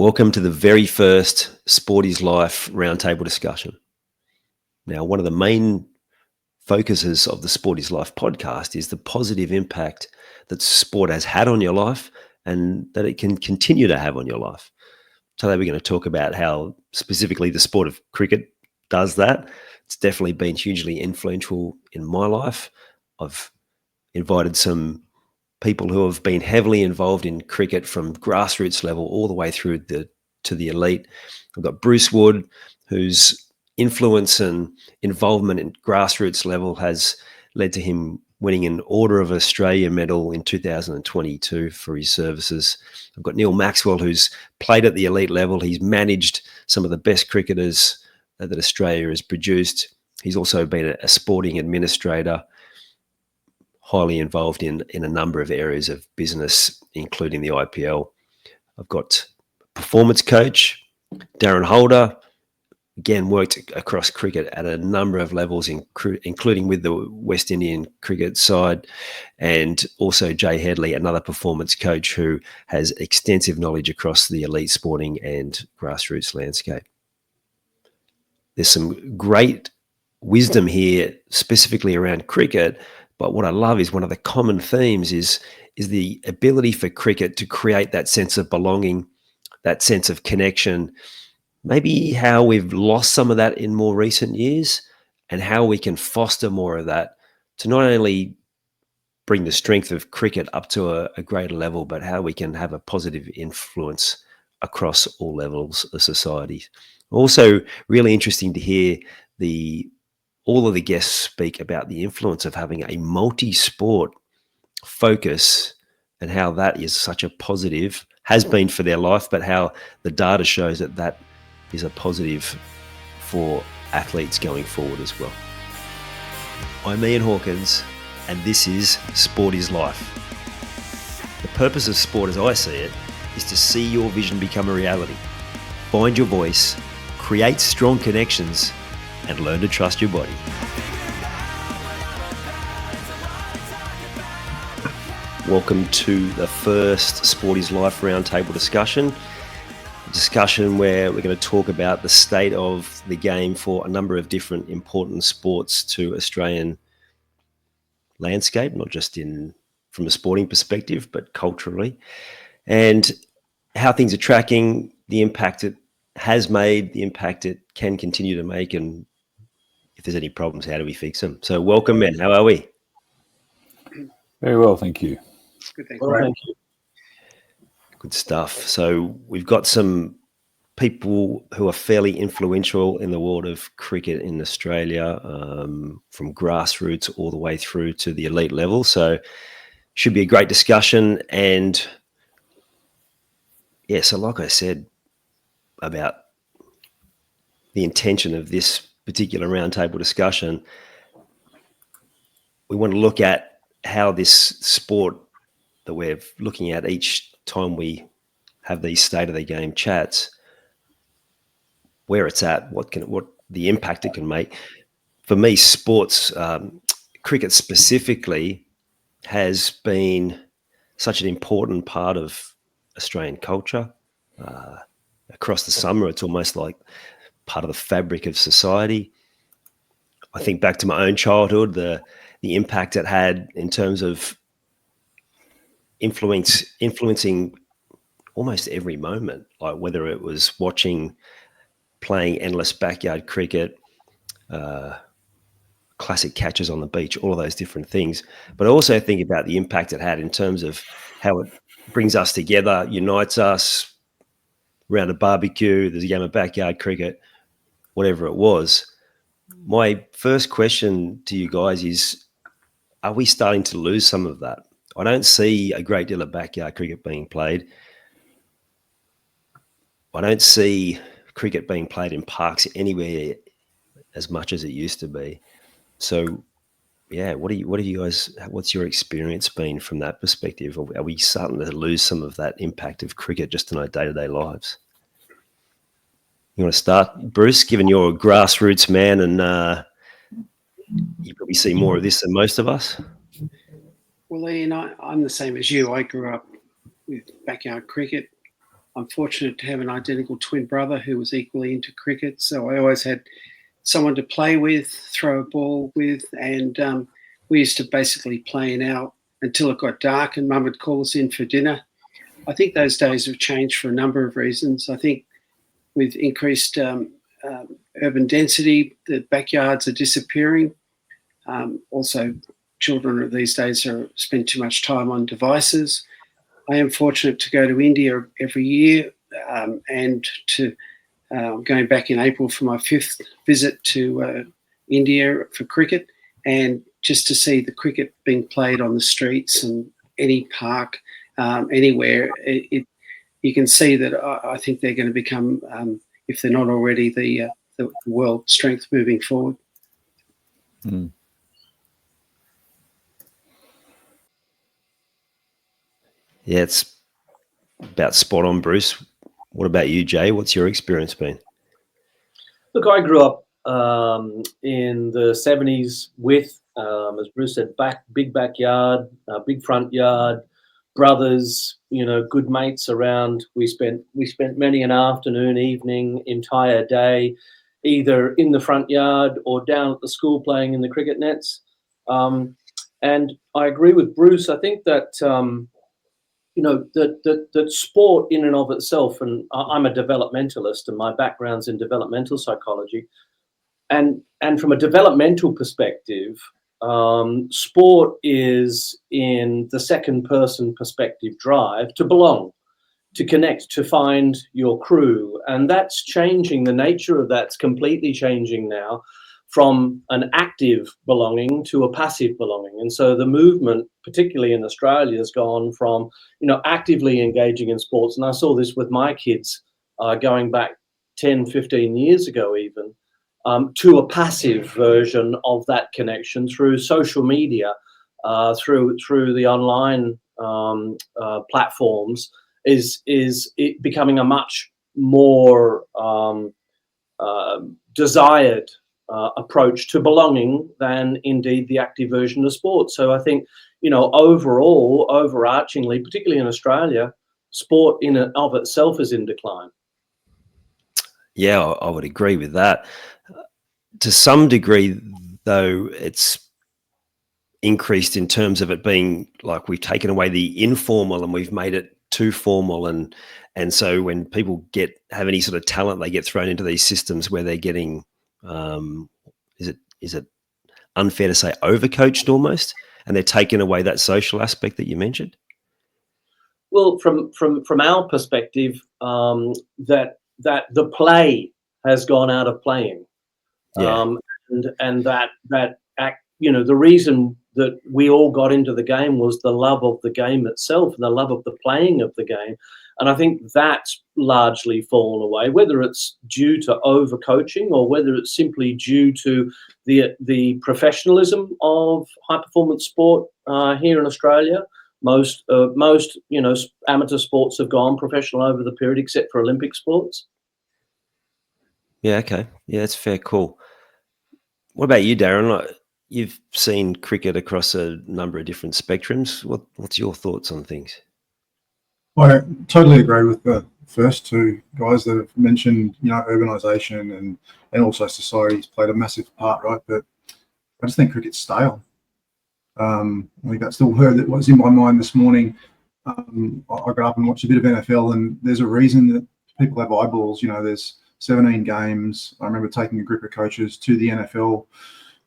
Welcome to the very first Sport Is Life Roundtable discussion. Now, one of the main focuses of the Sport Is Life podcast is the positive impact that sport has had on your life and that it can continue to have on your life. Today, we're going to talk about how specifically the sport of cricket does that. It's definitely been hugely influential in my life. I've invited some people who have been heavily involved in cricket from grassroots level all the way through to the elite. I've got Bruce Wood, whose influence and involvement in grassroots level has led to him winning an Order of Australia medal in 2022 for his services. I've got Neil Maxwell, who's played at the elite level. He's managed some of the best cricketers that Australia has produced. He's also been a sporting administrator, highly involved in a number of areas of business, including the IPL. I've got performance coach, Darren Holder, again, worked across cricket at a number of levels, including with the West Indian cricket side, and also Jay Headley, another performance coach who has extensive knowledge across the elite sporting and grassroots landscape. There's some great wisdom here, specifically around cricket, but what I love is one of the common themes is the ability for cricket to create that sense of belonging, that sense of connection, maybe how we've lost some of that in more recent years and how we can foster more of that to not only bring the strength of cricket up to a greater level, but how we can have a positive influence across all levels of society. Also, really interesting to hear all of the guests speak about the influence of having a multi-sport focus and how that is such a positive, has been for their life, but how the data shows that is a positive for athletes going forward as well. I'm Ian Hawkins, and this is Sport Is Life. The purpose of sport, as I see it, is to see your vision become a reality, find your voice, create strong connections, and learn to trust your body. Welcome to the first Sport Is Life Roundtable discussion where we're going to talk about the state of the game for a number of different important sports to Australian landscape, not just from a sporting perspective, but culturally, and how things are tracking, the impact it has made, the impact it can continue to make, and if there's any problems, how do we fix them? So welcome, men. How are we? Very well, thank you. Good, thanks. Well, thank you. Good stuff. So we've got some people who are fairly influential in the world of cricket in Australia, from grassroots all the way through to the elite level. So should be a great discussion. And yeah, so like I said about the intention of this particular roundtable discussion, we want to look at how this sport that we're looking at each time we have these state of the game chats, where it's at, what the impact it can make. For me, sports, cricket specifically, has been such an important part of Australian culture. Across the summer, it's almost like part of the fabric of society. I think back to my own childhood, the impact it had in terms of influencing almost every moment, like whether it was playing endless backyard cricket, classic catches on the beach, all of those different things. But I also think about the impact it had in terms of how it brings us together, unites us around a barbecue, there's a game of backyard cricket, whatever it was. My first question to you guys is, are we starting to lose some of that? I don't see a great deal of backyard cricket being played. I don't see cricket being played in parks anywhere as much as it used to be. So, yeah, what are you guys? What's your experience been from that perspective? Are we starting to lose some of that impact of cricket just in our day-to-day lives? You want to start, Bruce? Given you're a grassroots man and you probably see more of this than most of us. Well, Ian, I'm the same as you. I grew up with backyard cricket. I'm fortunate to have an identical twin brother who was equally into cricket, so I always had someone to play with, throw a ball with, and we used to basically play out until it got dark and Mum would call us in for dinner. I think those days have changed for a number of reasons. I think with increased urban density, the backyards are disappearing. Also, children these days spend too much time on devices. I am fortunate to go to India every year and to going back in April for my 5th visit to India for cricket, and just to see the cricket being played on the streets and any park, anywhere, you can see that I think they're going to become, if they're not already, the world strength moving forward. Mm. Yeah, it's about spot on, Bruce. What about you, Jay? What's your experience been? Look, I grew up in the 70s with, as Bruce said, big backyard, big front yard, brothers, good mates around. We spent many an afternoon, evening, entire day, either in the front yard or down at the school playing in the cricket nets. And I agree with Bruce. I think that that sport in and of itself, and I'm a developmentalist and my background's in developmental psychology, and from a developmental perspective, sport is in the second person perspective drive to belong, to connect, to find your crew. And that's changing. The nature of that's completely changing now from an active belonging to a passive belonging. And so the movement, particularly in Australia, has gone from, actively engaging in sports. And I saw this with my kids going back 10, 15 years ago even, to a passive version of that connection through social media, through the online platforms, is it becoming a much more desired approach to belonging than indeed the active version of sport. So I think, overall, overarchingly, particularly in Australia, sport in and of itself is in decline. Yeah, I would agree with that. To some degree, though, it's increased in terms of it being like we've taken away the informal and we've made it too formal, and so when people have any sort of talent, they get thrown into these systems where they're getting is it unfair to say overcoached almost, and they're taking away that social aspect that you mentioned? Well, from our perspective, that the play has gone out of playing. Yeah. And that act, the reason that we all got into the game was the love of the game itself and the love of the playing of the game. And I think that's largely fallen away, whether it's due to overcoaching or whether it's simply due to the professionalism of high performance sport here in Australia. Most amateur sports have gone professional over the period, except for Olympic sports. Yeah, okay. Yeah, that's fair call. What about you, Darren? You've seen cricket across a number of different spectrums. What's your thoughts on things? I totally agree with the first two guys that have mentioned, urbanisation and also society's played a massive part, right? But I just think cricket's stale. I think that still heard that was in my mind this morning. I got up and watched a bit of NFL, and there's a reason that people have eyeballs. There's 17 games. I remember taking a group of coaches to the NFL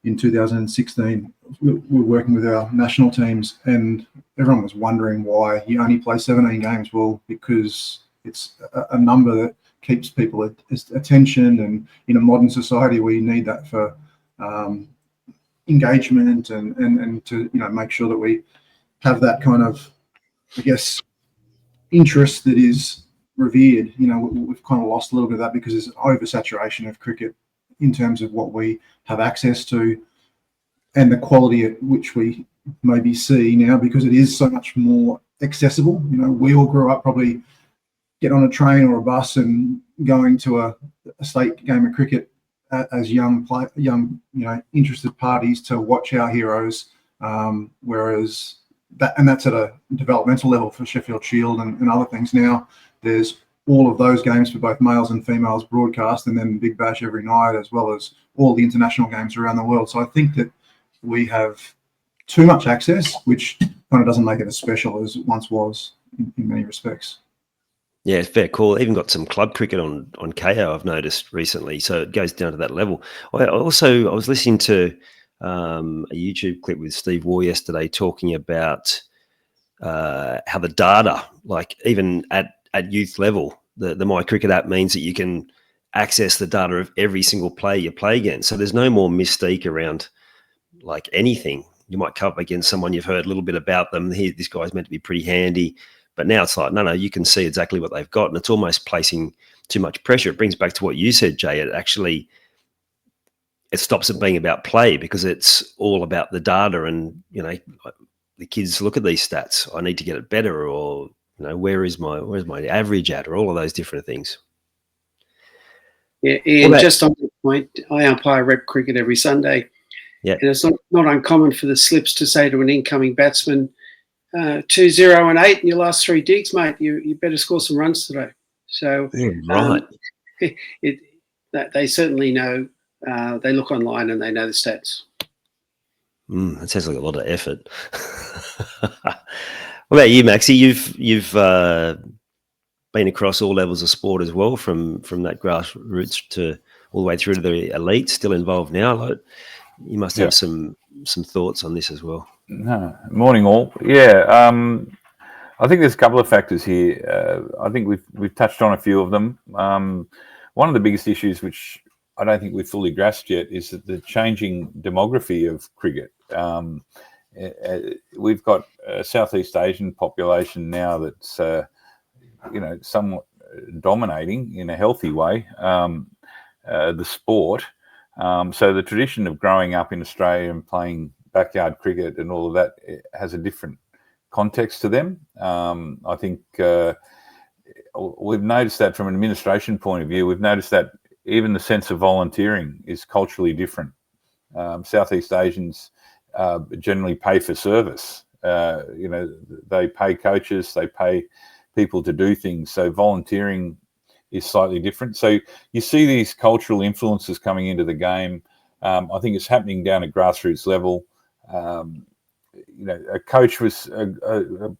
in 2016. We were working with our national teams, and everyone was wondering why you only play 17 games. Well, because it's a number that keeps people attention, and in a modern society, we need that for engagement and to make sure that we have that kind of, I guess, interest that is revered. We've kind of lost a little bit of that because there's oversaturation of cricket in terms of what we have access to and the quality at which we maybe see now, because it is so much more accessible. We all grew up probably get on a train or a bus and going to a state game of cricket as young interested parties to watch our heroes, whereas that's at a developmental level for Sheffield Shield and other things. Now there's all of those games for both males and females broadcast, and then Big Bash every night, as well as all the international games around the world. So I think that we have too much access, which kind of doesn't make it as special as it once was in many respects. Yeah, fair call. Even got some club cricket on KO, I've noticed recently. So it goes down to that level. I was listening to a YouTube clip with Steve Waugh yesterday talking about how the data, like even at youth level, the My Cricket app means that you can access the data of every single player you play against. So there's no more mystique around like anything. You might come up against someone, you've heard a little bit about them. This guy's meant to be pretty handy. But now it's like, no, you can see exactly what they've got. And it's almost placing too much pressure. It brings back to what you said, Jay. It stops it being about play because it's all about the data. And, the kids look at these stats. I need to get it better, or, where's my average at, or all of those different things. Yeah, Ian, just on that point, I umpire rep cricket every Sunday. Yeah. And it's not uncommon for the slips to say to an incoming batsman, 2-0 and 8 in your last 3 digs, mate. You better score some runs today. So Right. They certainly know. They look online and they know the stats. That sounds like a lot of effort. What about you, Maxie? You've been across all levels of sport as well, from that grassroots to all the way through to the elite. Still involved now. Like, you must have some thoughts on this as well. No. Morning, all. Yeah, I think there's a couple of factors here. I think we've touched on a few of them. One of the biggest issues, which I don't think we've fully grasped yet, is that the changing demography of cricket. We've got a Southeast Asian population now that's somewhat dominating in a healthy way the sport. So the tradition of growing up in Australia and playing backyard cricket and all of that has a different context to them. I think we've noticed that from an administration point of view. We've noticed that even the sense of volunteering is culturally different. Southeast Asians generally pay for service. They pay coaches, they pay people to do things. So volunteering is slightly different. So you see these cultural influences coming into the game. I think it's happening down at grassroots level. A coach was an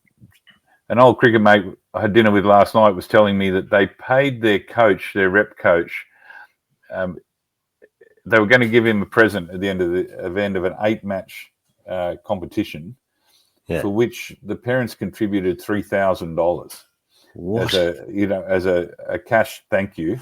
old cricket mate I had dinner with last night was telling me that they paid their coach, their rep coach. They were going to give him a present at the end of an 8-match competition, for which the parents contributed $3,000 as a cash thank you.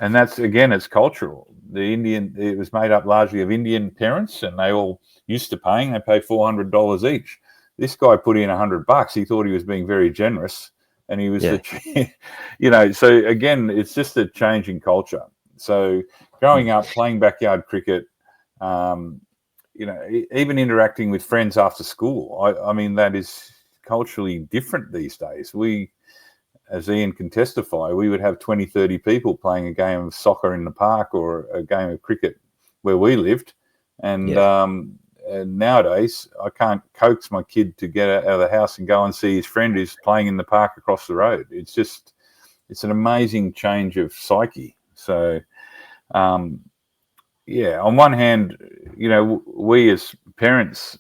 And that's, again, it's cultural. It was made up largely of Indian parents, and they all used to paying. They pay $400 each. This guy put in $100. He thought he was being very generous, and he was, So again, it's just a change in culture. So growing up playing backyard cricket, even interacting with friends after school, I mean, that is culturally different these days. We, as Ian can testify, we would have 20, 30 people playing a game of soccer in the park or a game of cricket where we lived. And nowadays, I can't coax my kid to get out of the house and go and see his friend who's playing in the park across the road. It's an amazing change of psyche. So, on one hand, we as parents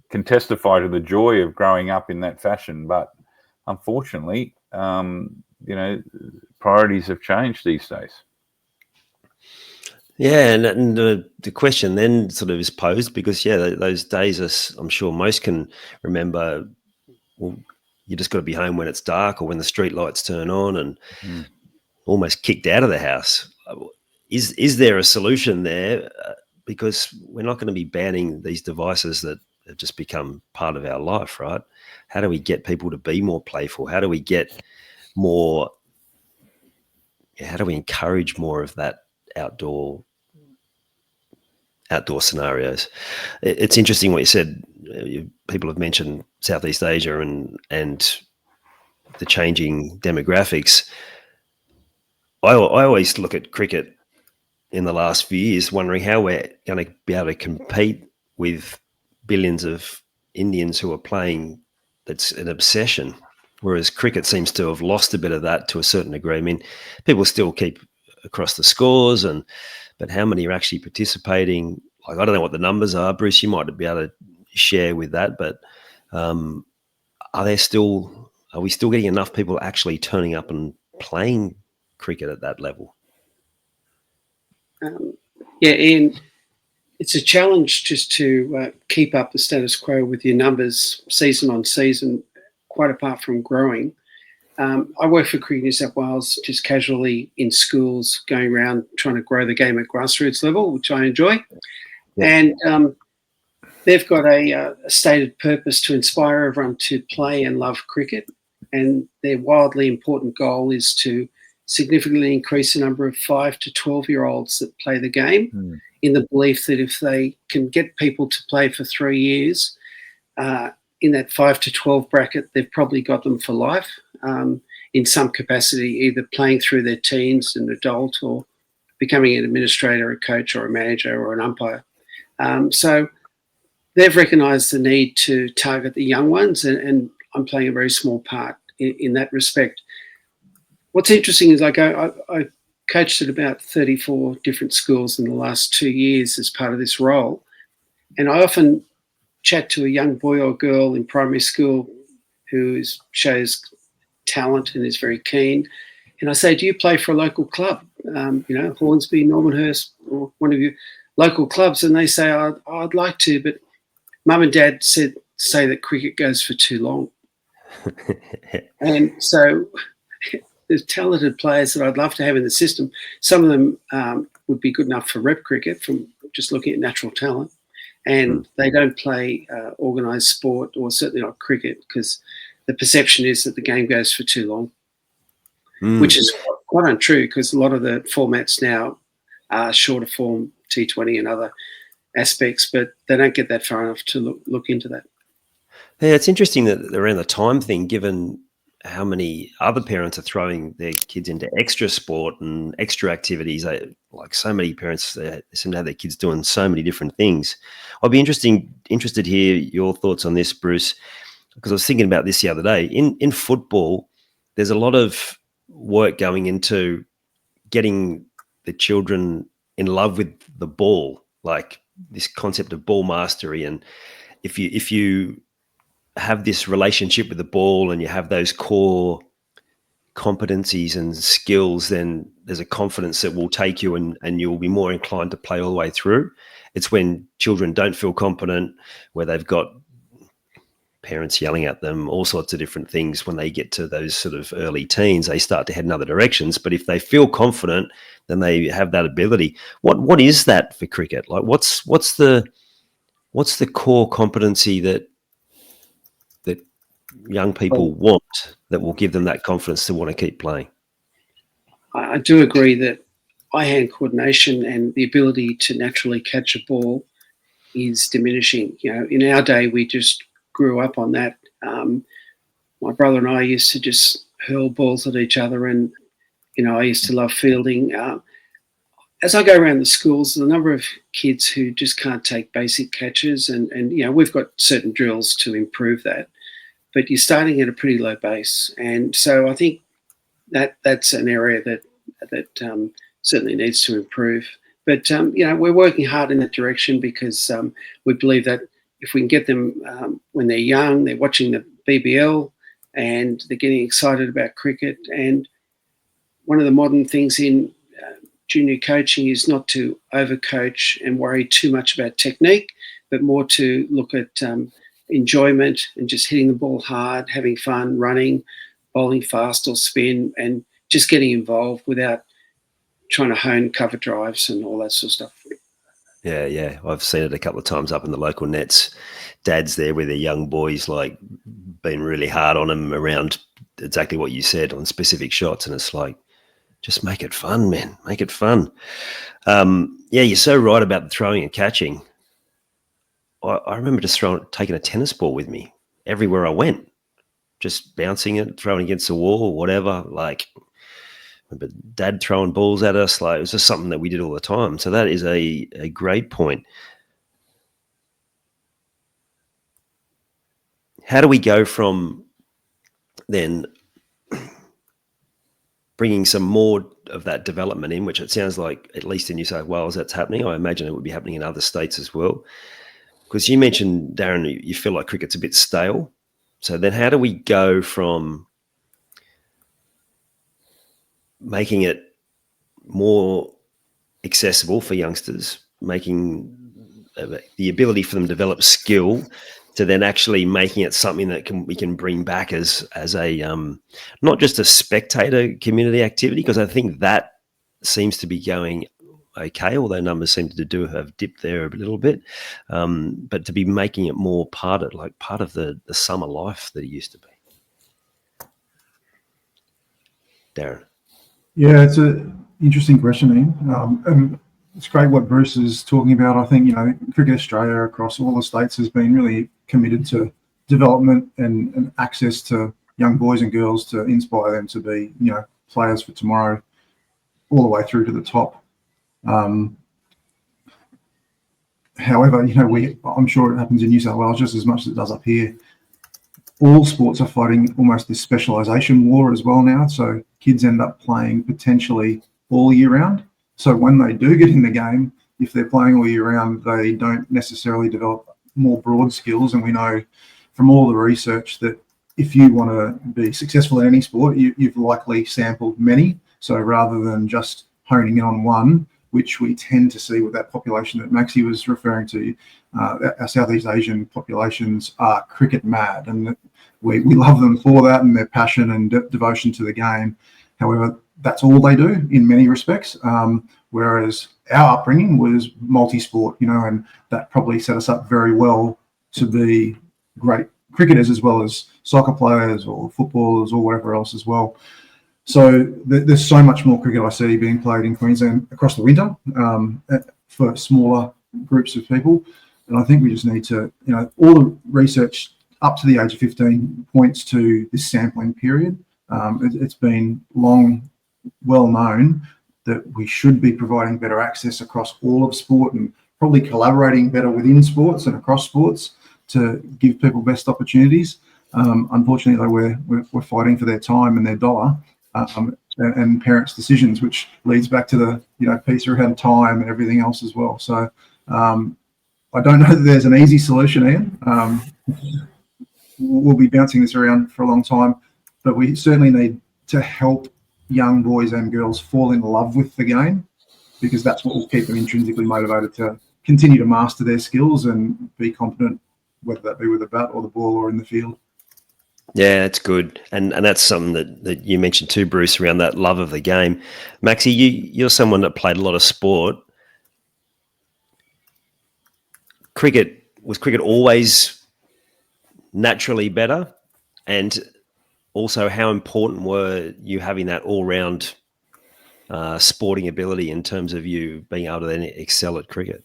can testify to the joy of growing up in that fashion, but unfortunately, priorities have changed these days. Yeah, and the question then sort of is posed because, those days, I'm sure most can remember, well, you just got to be home when it's dark or when the street lights turn on and almost kicked out of the house. Is there a solution there? Because we're not going to be banning these devices that have just become part of our life, right? How do we get people to be more playful? How do we get more? How do we encourage more of that outdoor scenarios? It's interesting what you said. People have mentioned Southeast Asia and the changing demographics. I always look at cricket in the last few years wondering how we're going to be able to compete with billions of Indians who are playing. That's an obsession. whereas cricket seems to have lost a bit of that to a certain degree. I mean, people still keep across the scores, but how many are actually participating? Like, I don't know what the numbers are. Bruce, you might be able to share with that, but are we still getting enough people actually turning up and playing cricket at that level? Yeah, Ian, it's a challenge just to keep up the status quo with your numbers season on season, quite apart from growing. I work for Cricket New South Wales just casually in schools, going around trying to grow the game at grassroots level, which I enjoy. Yeah. And they've got a stated purpose to inspire everyone to play and love cricket. And their wildly important goal is to significantly increase the number of 5 to 12-year-olds that play the game, in the belief that if they can get people to play for 3 years, in that 5 to 12 bracket, they've probably got them for life in some capacity, either playing through their teens and adult, or becoming an administrator, a coach, or a manager, or an umpire. So they've recognised the need to target the young ones, and I'm playing a very small part in that respect. What's interesting is I coached at about 34 different schools in the last 2 years as part of this role, and I often chat to a young boy or girl in primary school who shows talent and is very keen, and I say, do you play for a local club? Hornsby, Normanhurst, or one of your local clubs? And they say, I'd like to, but Mum and Dad say that cricket goes for too long. And so there's talented players that I'd love to have in the system. Some of them would be good enough for rep cricket from just looking at natural talent. And they don't play organised sport, or certainly not cricket, because the perception is that the game goes for too long, which is quite untrue, because a lot of the formats now are shorter form, T20 and other aspects, but they don't get that far enough to look into that. Yeah, it's interesting that around the time thing, given how many other parents are throwing their kids into extra sport and extra activities. Like so many parents, they seem to have their kids doing so many different things. I'd be interested to hear your thoughts on this, Bruce, because I was thinking about this the other day. In football, there's a lot of work going into getting the children in love with the ball, like this concept of ball mastery. And if you have this relationship with the ball and you have those core competencies and skills, then there's a confidence that will take you and you'll be more inclined to play all the way through. It's when children don't feel confident, where they've got parents yelling at them, all sorts of different things. When they get to those sort of early teens, they start to head in other directions. But if they feel confident, then they have that ability. What is that for cricket? Like what's the core competency that young people want that will give them that confidence to want to keep playing? I do agree that eye-hand coordination and the ability to naturally catch a ball is diminishing. In our day, we just grew up on that. My brother and I used to just hurl balls at each other, and I used to love fielding. As I go around the schools, the number of kids who just can't take basic catches, and we've got certain drills to improve that, but you're starting at a pretty low base. And so I think that's an area that certainly needs to improve. But, we're working hard in that direction, because we believe that if we can get them when they're young, they're watching the BBL and they're getting excited about cricket. And one of the modern things in junior coaching is not to overcoach and worry too much about technique, but more to look at enjoyment and just hitting the ball hard, having fun, running, bowling fast or spin, and just getting involved without trying to hone cover drives and all that sort of stuff. Yeah. I've seen it a couple of times up in the local nets. Dads there with their young boys, like being really hard on them around exactly what you said on specific shots. And it's like, just make it fun, man. Make it fun. You're so right about the throwing and catching. I remember just taking a tennis ball with me everywhere I went, just bouncing it, throwing against the wall or whatever. Like, I remember Dad throwing balls at us. Like, it was just something that we did all the time. So that is a great point. How do we go from then bringing some more of that development in, which it sounds like, at least in New South Wales, that's happening. I imagine it would be happening in other states as well. Because you mentioned, Darren, you feel like cricket's a bit stale. So then how do we go from making it more accessible for youngsters, making the ability for them to develop skill, to then actually making it something that we can bring back as a not just a spectator community activity, because I think that seems to be going okay, although numbers seem to have dipped there a little bit, but to be making it more part of the summer life that it used to be. Darren. Yeah, it's an interesting question, Ian. And it's great what Bruce is talking about. I think, Cricket Australia across all the states has been really committed to development and access to young boys and girls to inspire them to be, players for tomorrow, all the way through to the top. However, I'm sure it happens in New South Wales just as much as it does up here. All sports are fighting almost this specialisation war as well now. So kids end up playing potentially all year round. So when they do get in the game, if they're playing all year round, they don't necessarily develop more broad skills. And we know from all the research that if you want to be successful in any sport, you've likely sampled many. So rather than just honing in on one, which we tend to see with that population that Maxie was referring to, our Southeast Asian populations are cricket mad, and we love them for that and their passion and devotion to the game. However, that's all they do in many respects, whereas our upbringing was multi-sport, and that probably set us up very well to be great cricketers as well as soccer players or footballers or whatever else as well. So there's so much more cricket I see being played in Queensland across the winter for smaller groups of people. And I think we just need to, all the research up to the age of 15 points to this sampling period. It's been well known that we should be providing better access across all of sport and probably collaborating better within sports and across sports to give people best opportunities. Unfortunately, though, we're fighting for their time and their dollar. And parents' decisions, which leads back to the piece around time and everything else as well. So I don't know that there's an easy solution, Ian. We'll be bouncing this around for a long time, but we certainly need to help young boys and girls fall in love with the game, because that's what will keep them intrinsically motivated to continue to master their skills and be competent, whether that be with a bat or the ball or in the field. Yeah, that's good. And that's something that you mentioned too, Bruce, around that love of the game. Maxie, you're someone that played a lot of sport. Was cricket always naturally better? And also, how important were you having that all-round sporting ability in terms of you being able to then excel at cricket?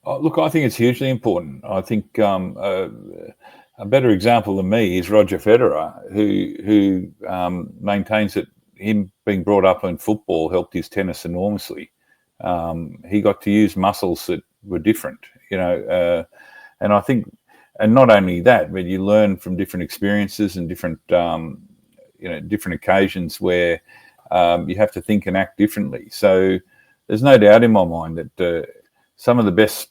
Look, I think it's hugely important. I think a better example than me is Roger Federer, who maintains that him being brought up in football helped his tennis enormously. He got to use muscles that were different, and I think, and not only that, but you learn from different experiences and different, different occasions where you have to think and act differently. So there's no doubt in my mind that some of the best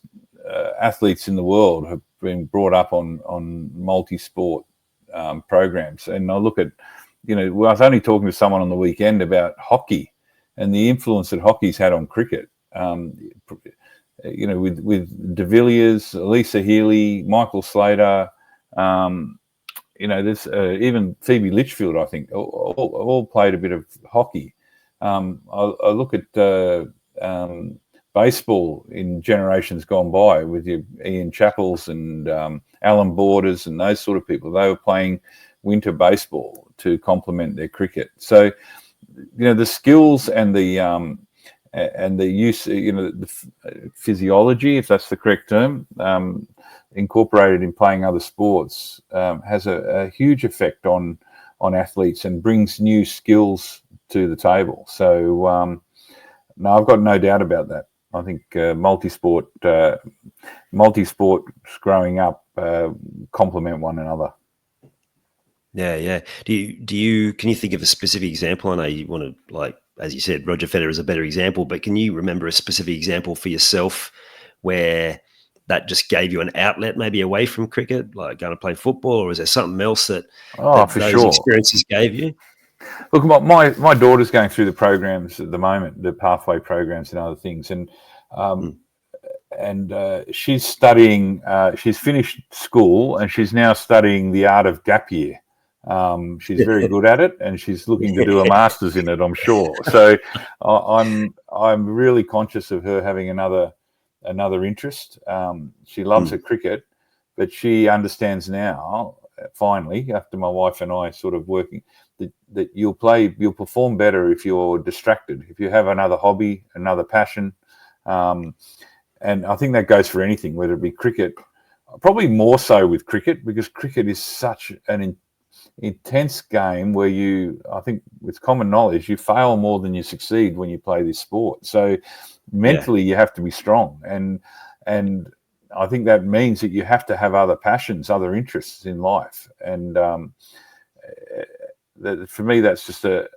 athletes in the world have been brought up on multi-sport programs. And I look at, I was only talking to someone on the weekend about hockey and the influence that hockey's had on cricket. With De Villiers, Lisa Healy, Michael Slater, there's even Phoebe Litchfield, I think, all played a bit of hockey. I look at baseball in generations gone by with your Ian Chappells and Alan Borders and those sort of people. They were playing winter baseball to complement their cricket. So, the skills and the use, the physiology, if that's the correct term, incorporated in playing other sports has a huge effect on athletes and brings new skills to the table. So, no, I've got no doubt about that. I think multi-sports growing up complement one another. Yeah. Can you think of a specific example? I know you want to, like, as you said, Roger Federer is a better example, but can you remember a specific example for yourself where that just gave you an outlet, maybe away from cricket, like going to play football, or is there something else that For those sure. experiences gave you? Look, my daughter's going through the programs at the moment, the pathway programs and other things, and she's studying. She's finished school and she's now studying the art of gap year. She's very good at it, and she's looking to do a master's in it, I'm sure. So I'm really conscious of her having another interest. She loves her cricket, but she understands now, finally, after my wife and I sort of working, that you'll perform better if you're distracted, if you have another hobby, another passion. And I think that goes for anything, whether it be cricket, probably more so with cricket, because cricket is such an intense game where I think with common knowledge, you fail more than you succeed when you play this sport. So mentally you have to be strong. And I think that means that you have to have other passions, other interests in life. And for me, that's just a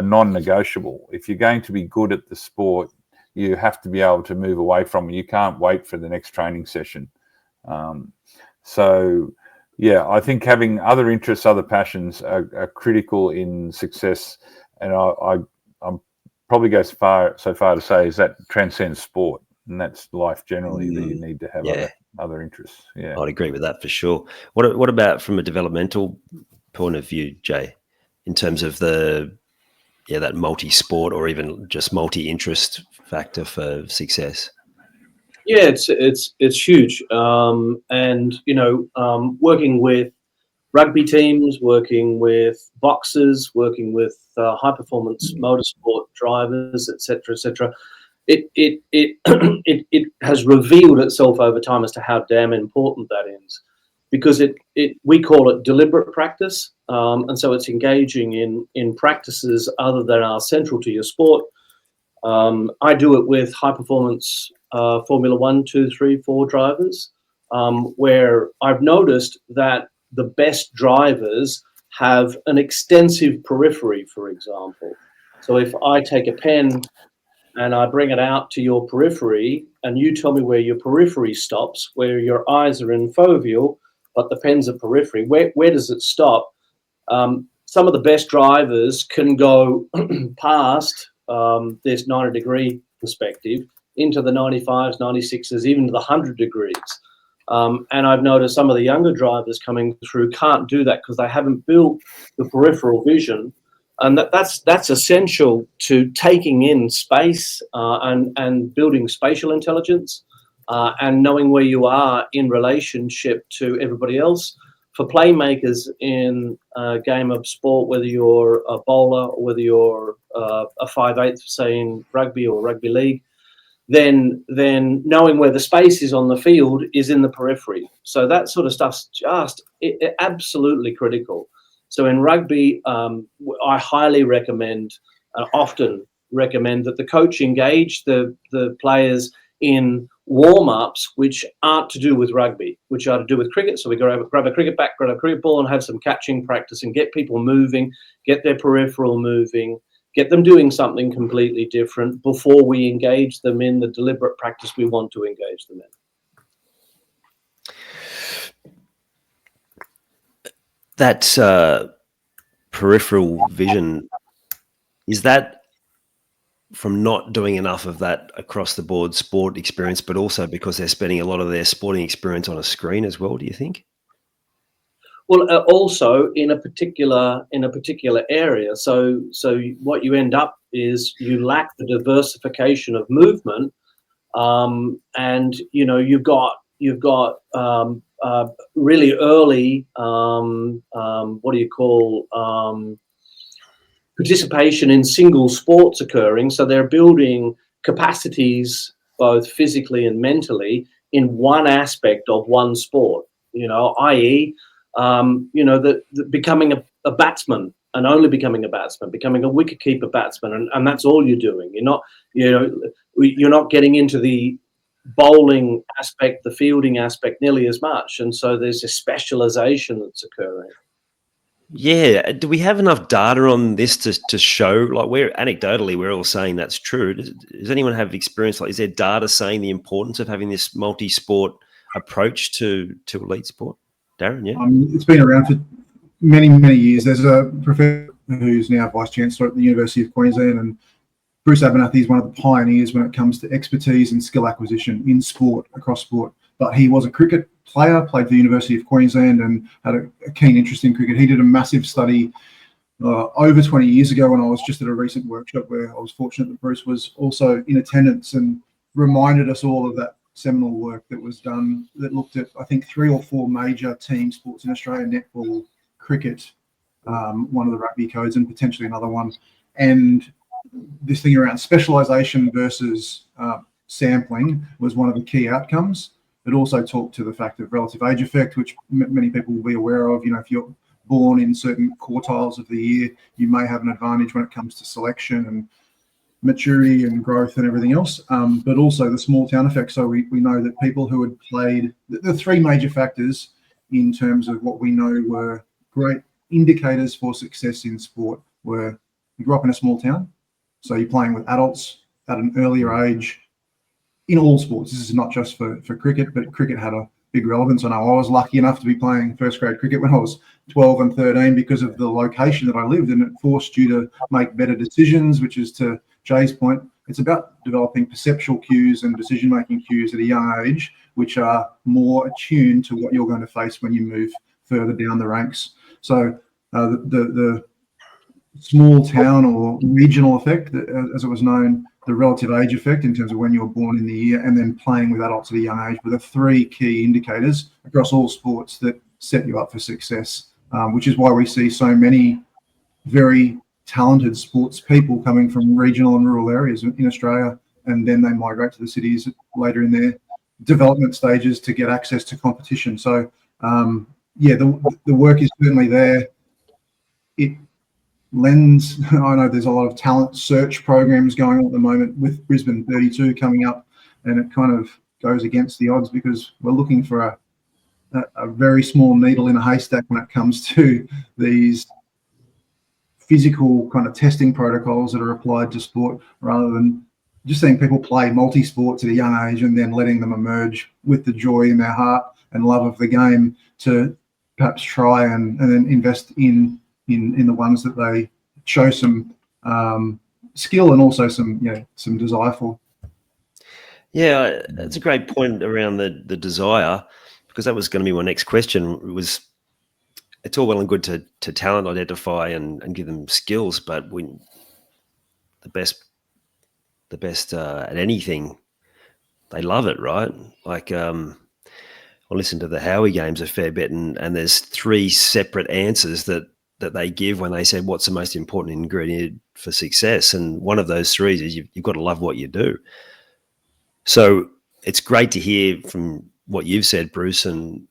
non-negotiable. If you're going to be good at the sport, you have to be able to move away from it. You can't wait for the next training session. I think having other interests, other passions are critical in success. And I'm probably go so far to say is that transcends sport, and that's life generally, that you need to have other interests. Yeah, I'd agree with that for sure. What about from a developmental point of view, Jay, in terms of that multi-sport or even just multi-interest factor for success? Yeah, it's huge. Working with rugby teams, working with boxers, working with high performance motorsport drivers, etc. It has revealed itself over time as to how damn important that is, because we call it deliberate practice, and so it's engaging in practices other than are central to your sport. I do it with high performance Formula 1, 2, 3, 4 drivers, where I've noticed that the best drivers have an extensive periphery, for example. So if I take a pen and I bring it out to your periphery, and you tell me where your periphery stops, where your eyes are in foveal, but the pen's a periphery, where does it stop? Some of the best drivers can go past this 90-degree perspective into the 95s, 96s, even to the 100 degrees. And I've noticed some of the younger drivers coming through can't do that because they haven't built the peripheral vision. And that's essential to taking in space and building spatial intelligence and knowing where you are in relationship to everybody else. For playmakers in a game of sport, whether you're a bowler or whether you're a 5/8, say in rugby or rugby league, then knowing where the space is on the field is in the periphery. So that sort of stuff's just absolutely critical. So in rugby, I highly recommend, often recommend, that the coach engage the players in warm-ups which aren't to do with rugby, which are to do with cricket. So we grab a cricket bat, grab a cricket ball and have some catching practice and get people moving, get their peripheral moving, get them doing something completely different before we engage them in the deliberate practice we want to engage them in. That peripheral vision, is that from not doing enough of that across the board sport experience, but also because they're spending a lot of their sporting experience on a screen as well, do you think? Well, also in a particular area. So what you end up is you lack the diversification of movement, and you've got really early participation in single sports occurring. So they're building capacities both physically and mentally in one aspect of one sport, i.e., becoming a batsman and only becoming a batsman, becoming a wicketkeeper batsman, and that's all you're doing. You're not getting into the bowling aspect, the fielding aspect nearly as much. And so there's a specialization that's occurring. Yeah. Do we have enough data on this to show, like, anecdotally, we're all saying that's true. Does anyone have experience? Like, is there data saying the importance of having this multi-sport approach to elite sport? Darren, yeah? It's been around for many, many years. There's a professor who's now Vice Chancellor at the University of Queensland, and Bruce Abernathy is one of the pioneers when it comes to expertise and skill acquisition in sport, across sport. But he was a cricket player, played for the University of Queensland, and had a keen interest in cricket. He did a massive study over 20 years ago when I was just at a recent workshop where I was fortunate that Bruce was also in attendance and reminded us all of that seminal work that was done that looked at, I think, 3 or 4 major team sports in Australia: netball, cricket, one of the rugby codes, and potentially another one. And this thing around specialization versus sampling was one of the key outcomes. It also talked to the fact of relative age effect, which many people will be aware of. You know, if you're born in certain quartiles of the year, you may have an advantage when it comes to selection and maturity and growth and everything else, but also the small town effect. So we know that people who had played, the 3 major factors in terms of what we know were great indicators for success in sport were: you grew up in a small town, so you're playing with adults at an earlier age in all sports. This is not just for cricket, but cricket had a big relevance. I know I was lucky enough to be playing first grade cricket when I was 12 and 13 because of the location that I lived, and it forced you to make better decisions, which is, to Jay's point, it's about developing perceptual cues and decision-making cues at a young age, which are more attuned to what you're going to face when you move further down the ranks. So the small town or regional effect, as it was known, the relative age effect in terms of when you were born in the year, and then playing with adults at a young age, were the 3 key indicators across all sports that set you up for success, which is why we see so many very talented sports people coming from regional and rural areas in Australia, and then they migrate to the cities later in their development stages to get access to competition. So the work is certainly there. It lends, I know there's a lot of talent search programs going on at the moment with Brisbane 32 coming up, and it kind of goes against the odds because we're looking for a very small needle in a haystack when it comes to these physical kind of testing protocols that are applied to sport, rather than just seeing people play multi-sports at a young age and then letting them emerge with the joy in their heart and love of the game to perhaps try and then invest in the ones that they show some skill and also some desire for. Yeah, that's a great point around the desire, because that was going to be my next question. It's all well and good to talent identify and give them skills, but when the best at anything, they love it, right? Like I listen to the Howie games a fair bit, and there's 3 separate answers that they give when they say what's the most important ingredient for success, and one of those 3 is you've got to love what you do. So it's great to hear from what you've said, Bruce, and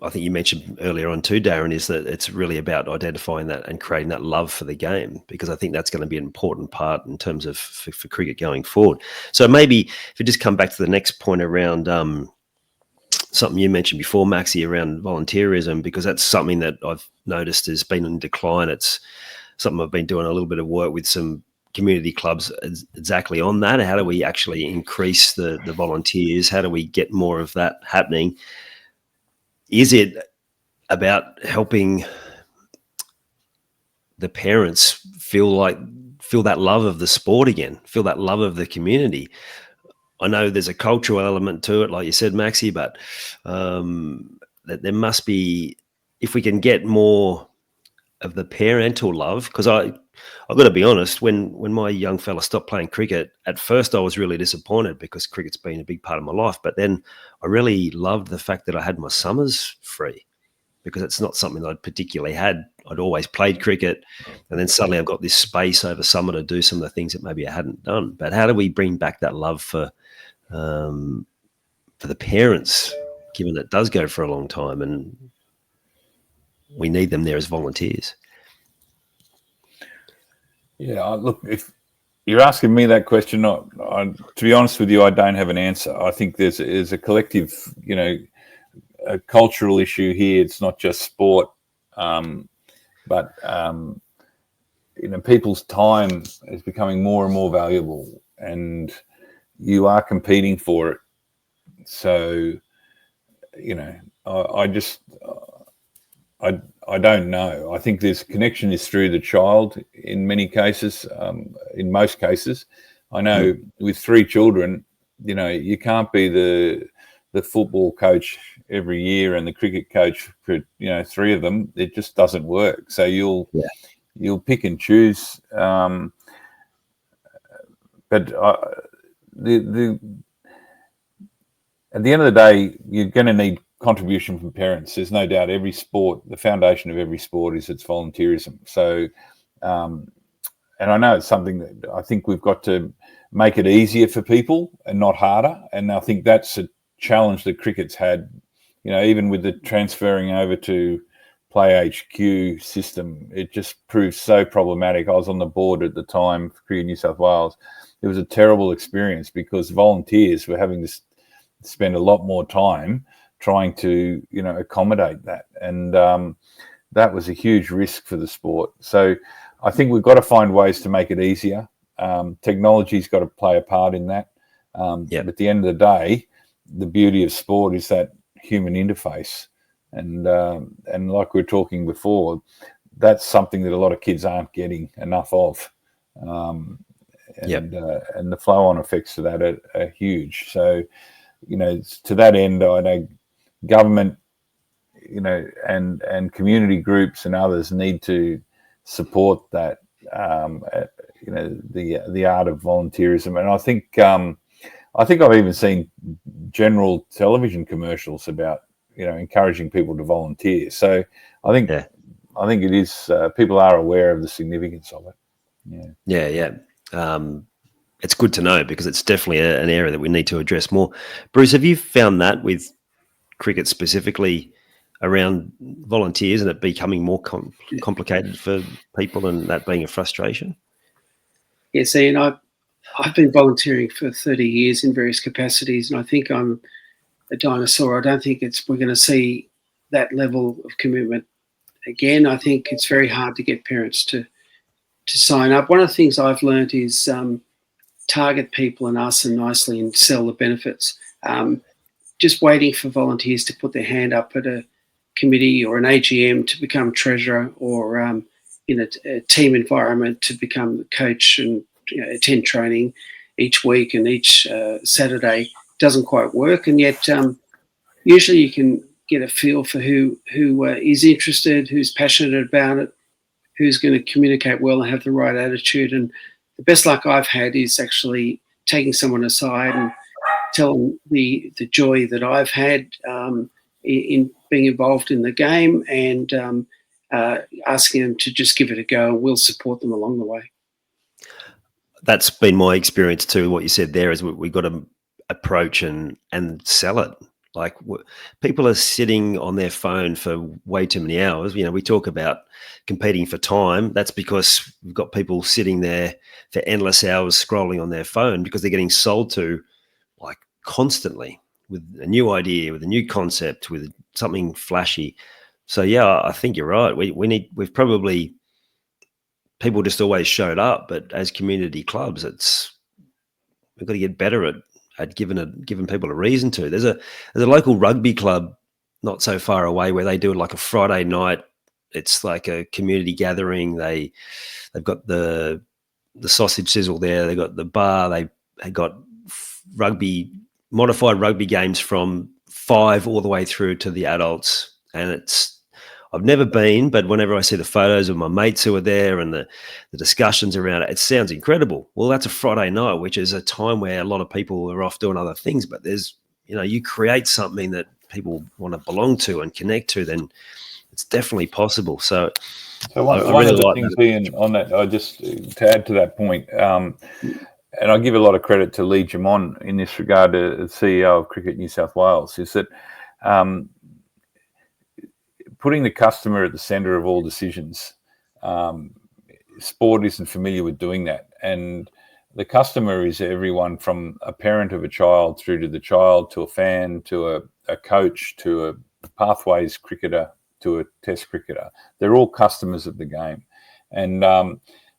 I think you mentioned earlier on too, Darren, is that it's really about identifying that and creating that love for the game, because I think that's going to be an important part in terms of for cricket going forward. So maybe if we just come back to the next point around something you mentioned before, Maxie, around volunteerism, because that's something that I've noticed has been in decline. It's something I've been doing a little bit of work with some community clubs exactly on that. How do we actually increase the volunteers? How do we get more of that happening? Is it about helping the parents feel that love of the sport again, feel that love of the community? I know there's a cultural element to it, like you said, Maxie, but that there must be, if we can get more of the parental love, because I've got to be honest, when my young fella stopped playing cricket, at first I was really disappointed because cricket's been a big part of my life, but then I really loved the fact that I had my summers free, because it's not something I'd particularly had. I'd always played cricket, and then suddenly I've got this space over summer to do some of the things that maybe I hadn't done. But how do we bring back that love for the parents, given that it does go for a long time and we need them there as volunteers? Yeah, look, You're asking me that question. To be honest with you, I don't have an answer. I think there's a collective, a cultural issue here. It's not just sport, but people's time is becoming more and more valuable, and you are competing for it. So, I don't know. I think this connection is through the child in many cases. In most cases, I know with 3 children, you can't be the football coach every year and the cricket coach for 3 of them. It just doesn't work. So you'll pick and choose. But at the end of the day, you're going to need contribution from parents. There's no doubt. Every sport, the foundation of every sport is its volunteerism. So, and I know it's something that I think we've got to make it easier for people and not harder. And I think that's a challenge that cricket's had, even with the transferring over to Play HQ system, it just proved so problematic. I was on the board at the time for Cricket New South Wales. It was a terrible experience because volunteers were having to spend a lot more time trying to, accommodate that. And that was a huge risk for the sport. So I think we've got to find ways to make it easier. Technology's got to play a part in that. But at the end of the day, the beauty of sport is that human interface. And like we were talking before, that's something that a lot of kids aren't getting enough of. And the flow-on effects to that are huge. So, to that end, I know government, and community groups and others need to support that, the art of volunteerism. And I think I've even seen general television commercials about, encouraging people to volunteer. So I think it is, people are aware of the significance of it. Yeah. It's good to know because it's definitely an area that we need to address more. Bruce, have you found that with cricket specifically around volunteers and it becoming more complicated for people and that being a frustration? Yes, Ian, I've been volunteering for 30 years in various capacities, and I think I'm a dinosaur. I don't think we're going to see that level of commitment again. I think it's very hard to get parents to sign up. One of the things I've learned is target people and ask them nicely and sell the benefits. Just waiting for volunteers to put their hand up at a committee or an AGM to become treasurer, or in a team environment to become the coach and attend training each week and each Saturday doesn't quite work. And yet usually you can get a feel for who is interested, who's passionate about it, who's going to communicate well and have the right attitude. And the best luck I've had is actually taking someone aside and tell them the joy that I've had in being involved in the game, and asking them to just give it a go. We'll support them along the way. That's been my experience too. What you said there is we've got to approach and sell it. Like people are sitting on their phone for way too many hours. We talk about competing for time. That's because we've got people sitting there for endless hours scrolling on their phone because they're getting sold to like constantly with a new idea, with a new concept, with something flashy. So yeah, I think you're right. We've probably, people just always showed up, but as community clubs, we've got to get better at giving people a reason to. There's a local rugby club not so far away where they do it like a Friday night. It's like a community gathering. They've got the sausage sizzle there. They got the bar. They got modified rugby games from 5 all the way through to the adults. And I've never been, but whenever I see the photos of my mates who are there and the discussions around it, it sounds incredible. Well, that's a Friday night, which is a time where a lot of people are off doing other things, but there's, you create something that people want to belong to and connect to, then it's definitely possible. So one really of the like things, that. Ian, on that, I just to add to that point, and I give a lot of credit to Lee Jamon in this regard, the CEO of Cricket New South Wales, is that putting the customer at the centre of all decisions. Sport isn't familiar with doing that, and the customer is everyone from a parent of a child through to the child, to a fan, to a coach, to a pathways cricketer, to a test cricketer. They're all customers of the game. And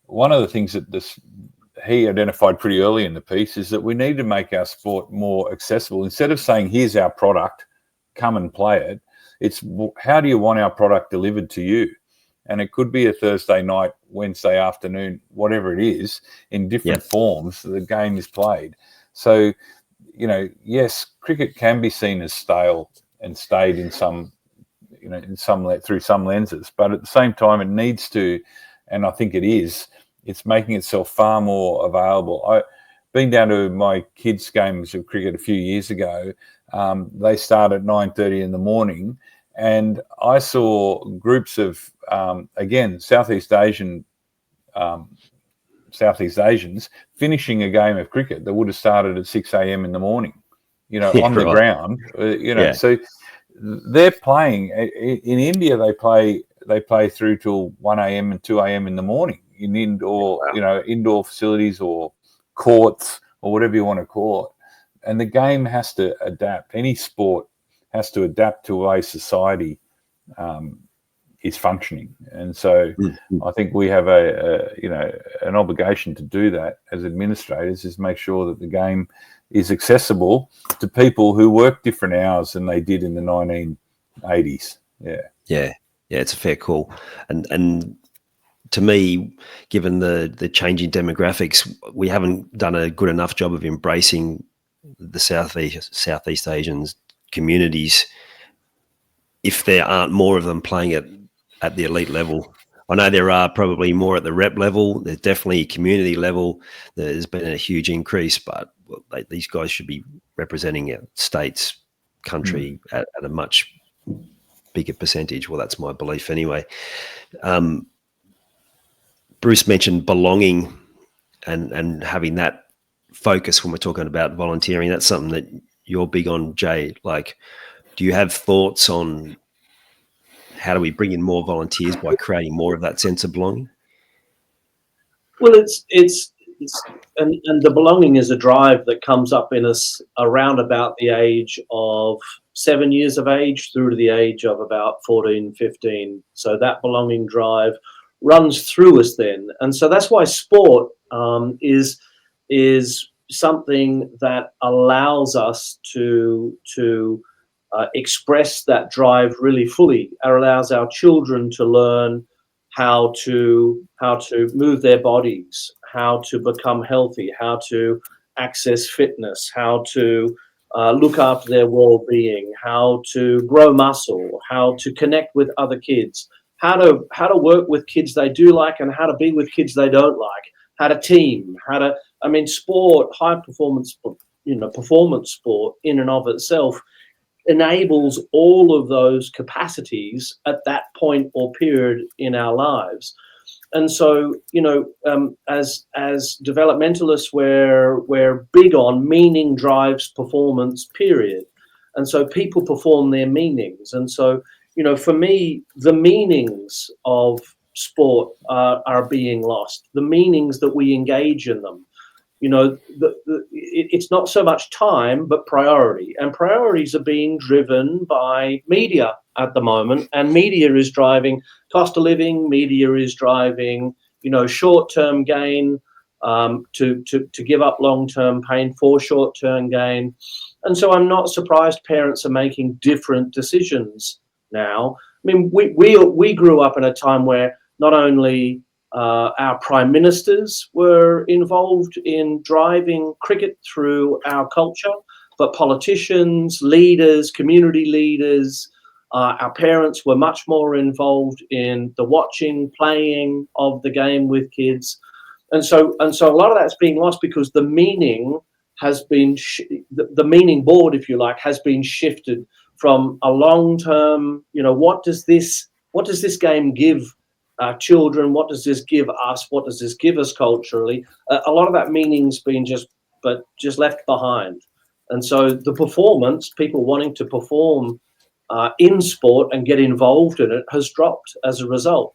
one of the things that he identified pretty early in the piece is that we need to make our sport more accessible. Instead of saying, here's our product, come and play it, it's how do you want our product delivered to you? And it could be a Thursday night, Wednesday afternoon, whatever it is, in different forms the game is played. So, you know, yes, cricket can be seen as stale and staid in some, you know, through some lenses, but at the same time it needs to, and I think it is, it's making itself far more available. I've been down to my kids' games of cricket a few years ago. They start at 9:30 in the morning, and I saw groups of, again, Southeast Asians finishing a game of cricket that would have started at 6 a.m. in the morning, you know, on the ground, you know. So they're playing. In India, they play through till 1 a.m. and 2 a.m. in the morning in indoor, you know, indoor facilities or courts or whatever you want to call it. And the game has to adapt. Any sport has to adapt to the way society is functioning. And so I think we have an obligation to do that as administrators, is make sure that the game is accessible to people who work different hours than they did in the 1980s. Yeah, it's a fair call. And to me, given the changing demographics, we haven't done a good enough job of embracing the Southeast Asian communities if there aren't more of them playing it at the elite level. I know there are probably more at the rep level. There's definitely community level. There's been a huge increase, but these guys should be representing states, country at a much bigger percentage. Well, that's my belief anyway. Bruce mentioned belonging and having that focus when we're talking about volunteering. That's something that you're big on, Jay. Like, do you have thoughts on how do we bring in more volunteers by creating more of that sense of belonging? Well, and the belonging is a drive that comes up in us around about the age of 7 years of age through to the age of about 14, 15. So that belonging drive runs through us then. And so that's why sport is something that allows us to express that drive really fully. It allows our children to learn how to move their bodies, how to become healthy, how to access fitness, how to look after their well-being, how to grow muscle, how to connect with other kids, how to work with kids they do like and how to be with kids they don't like, how to team, sport, high performance, performance sport in and of itself enables all of those capacities at that point or period in our lives. And so, as developmentalists, we're big on meaning drives performance, period. And so people perform their meanings. And so, for me, the meanings of sport are being lost, the meanings that we engage in them. It's not so much time, but priority. And priorities are being driven by media at the moment. And media is driving cost of living. Media is driving, short-term gain, to give up long-term pain for short-term gain. And so I'm not surprised parents are making different decisions now. I mean, we grew up in a time where not only our prime ministers were involved in driving cricket through our culture, but politicians, leaders, community leaders, our parents were much more involved in the watching, playing of the game with kids. And so a lot of that's being lost because the meaning has been, the meaning board, if you like, has been shifted from a long-term, what does this game give children? What does this give us? What does this give us culturally? A lot of that meaning's been just left behind. And so the performance, people wanting to perform in sport and get involved in it, has dropped as a result.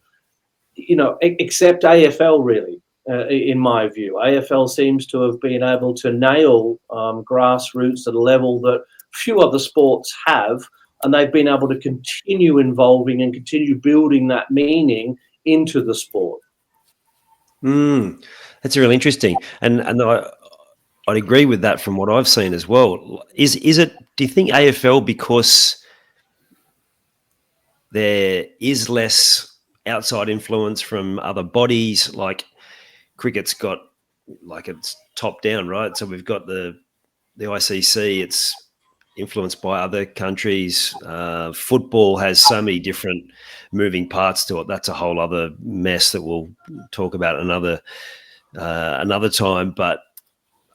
Except AFL, really. in my view. AFL seems to have been able to nail grassroots at a level that few other sports have, and they've been able to continue involving and continue building that meaning into the sport. That's really interesting, and I'd agree with that from what I've seen as well. Is it? Do you think AFL, because there is less outside influence from other bodies, like cricket's got, like, it's top down, right? So we've got the ICC, it's influenced by other countries. Football has so many different moving parts to it. That's a whole other mess that we'll talk about another time. But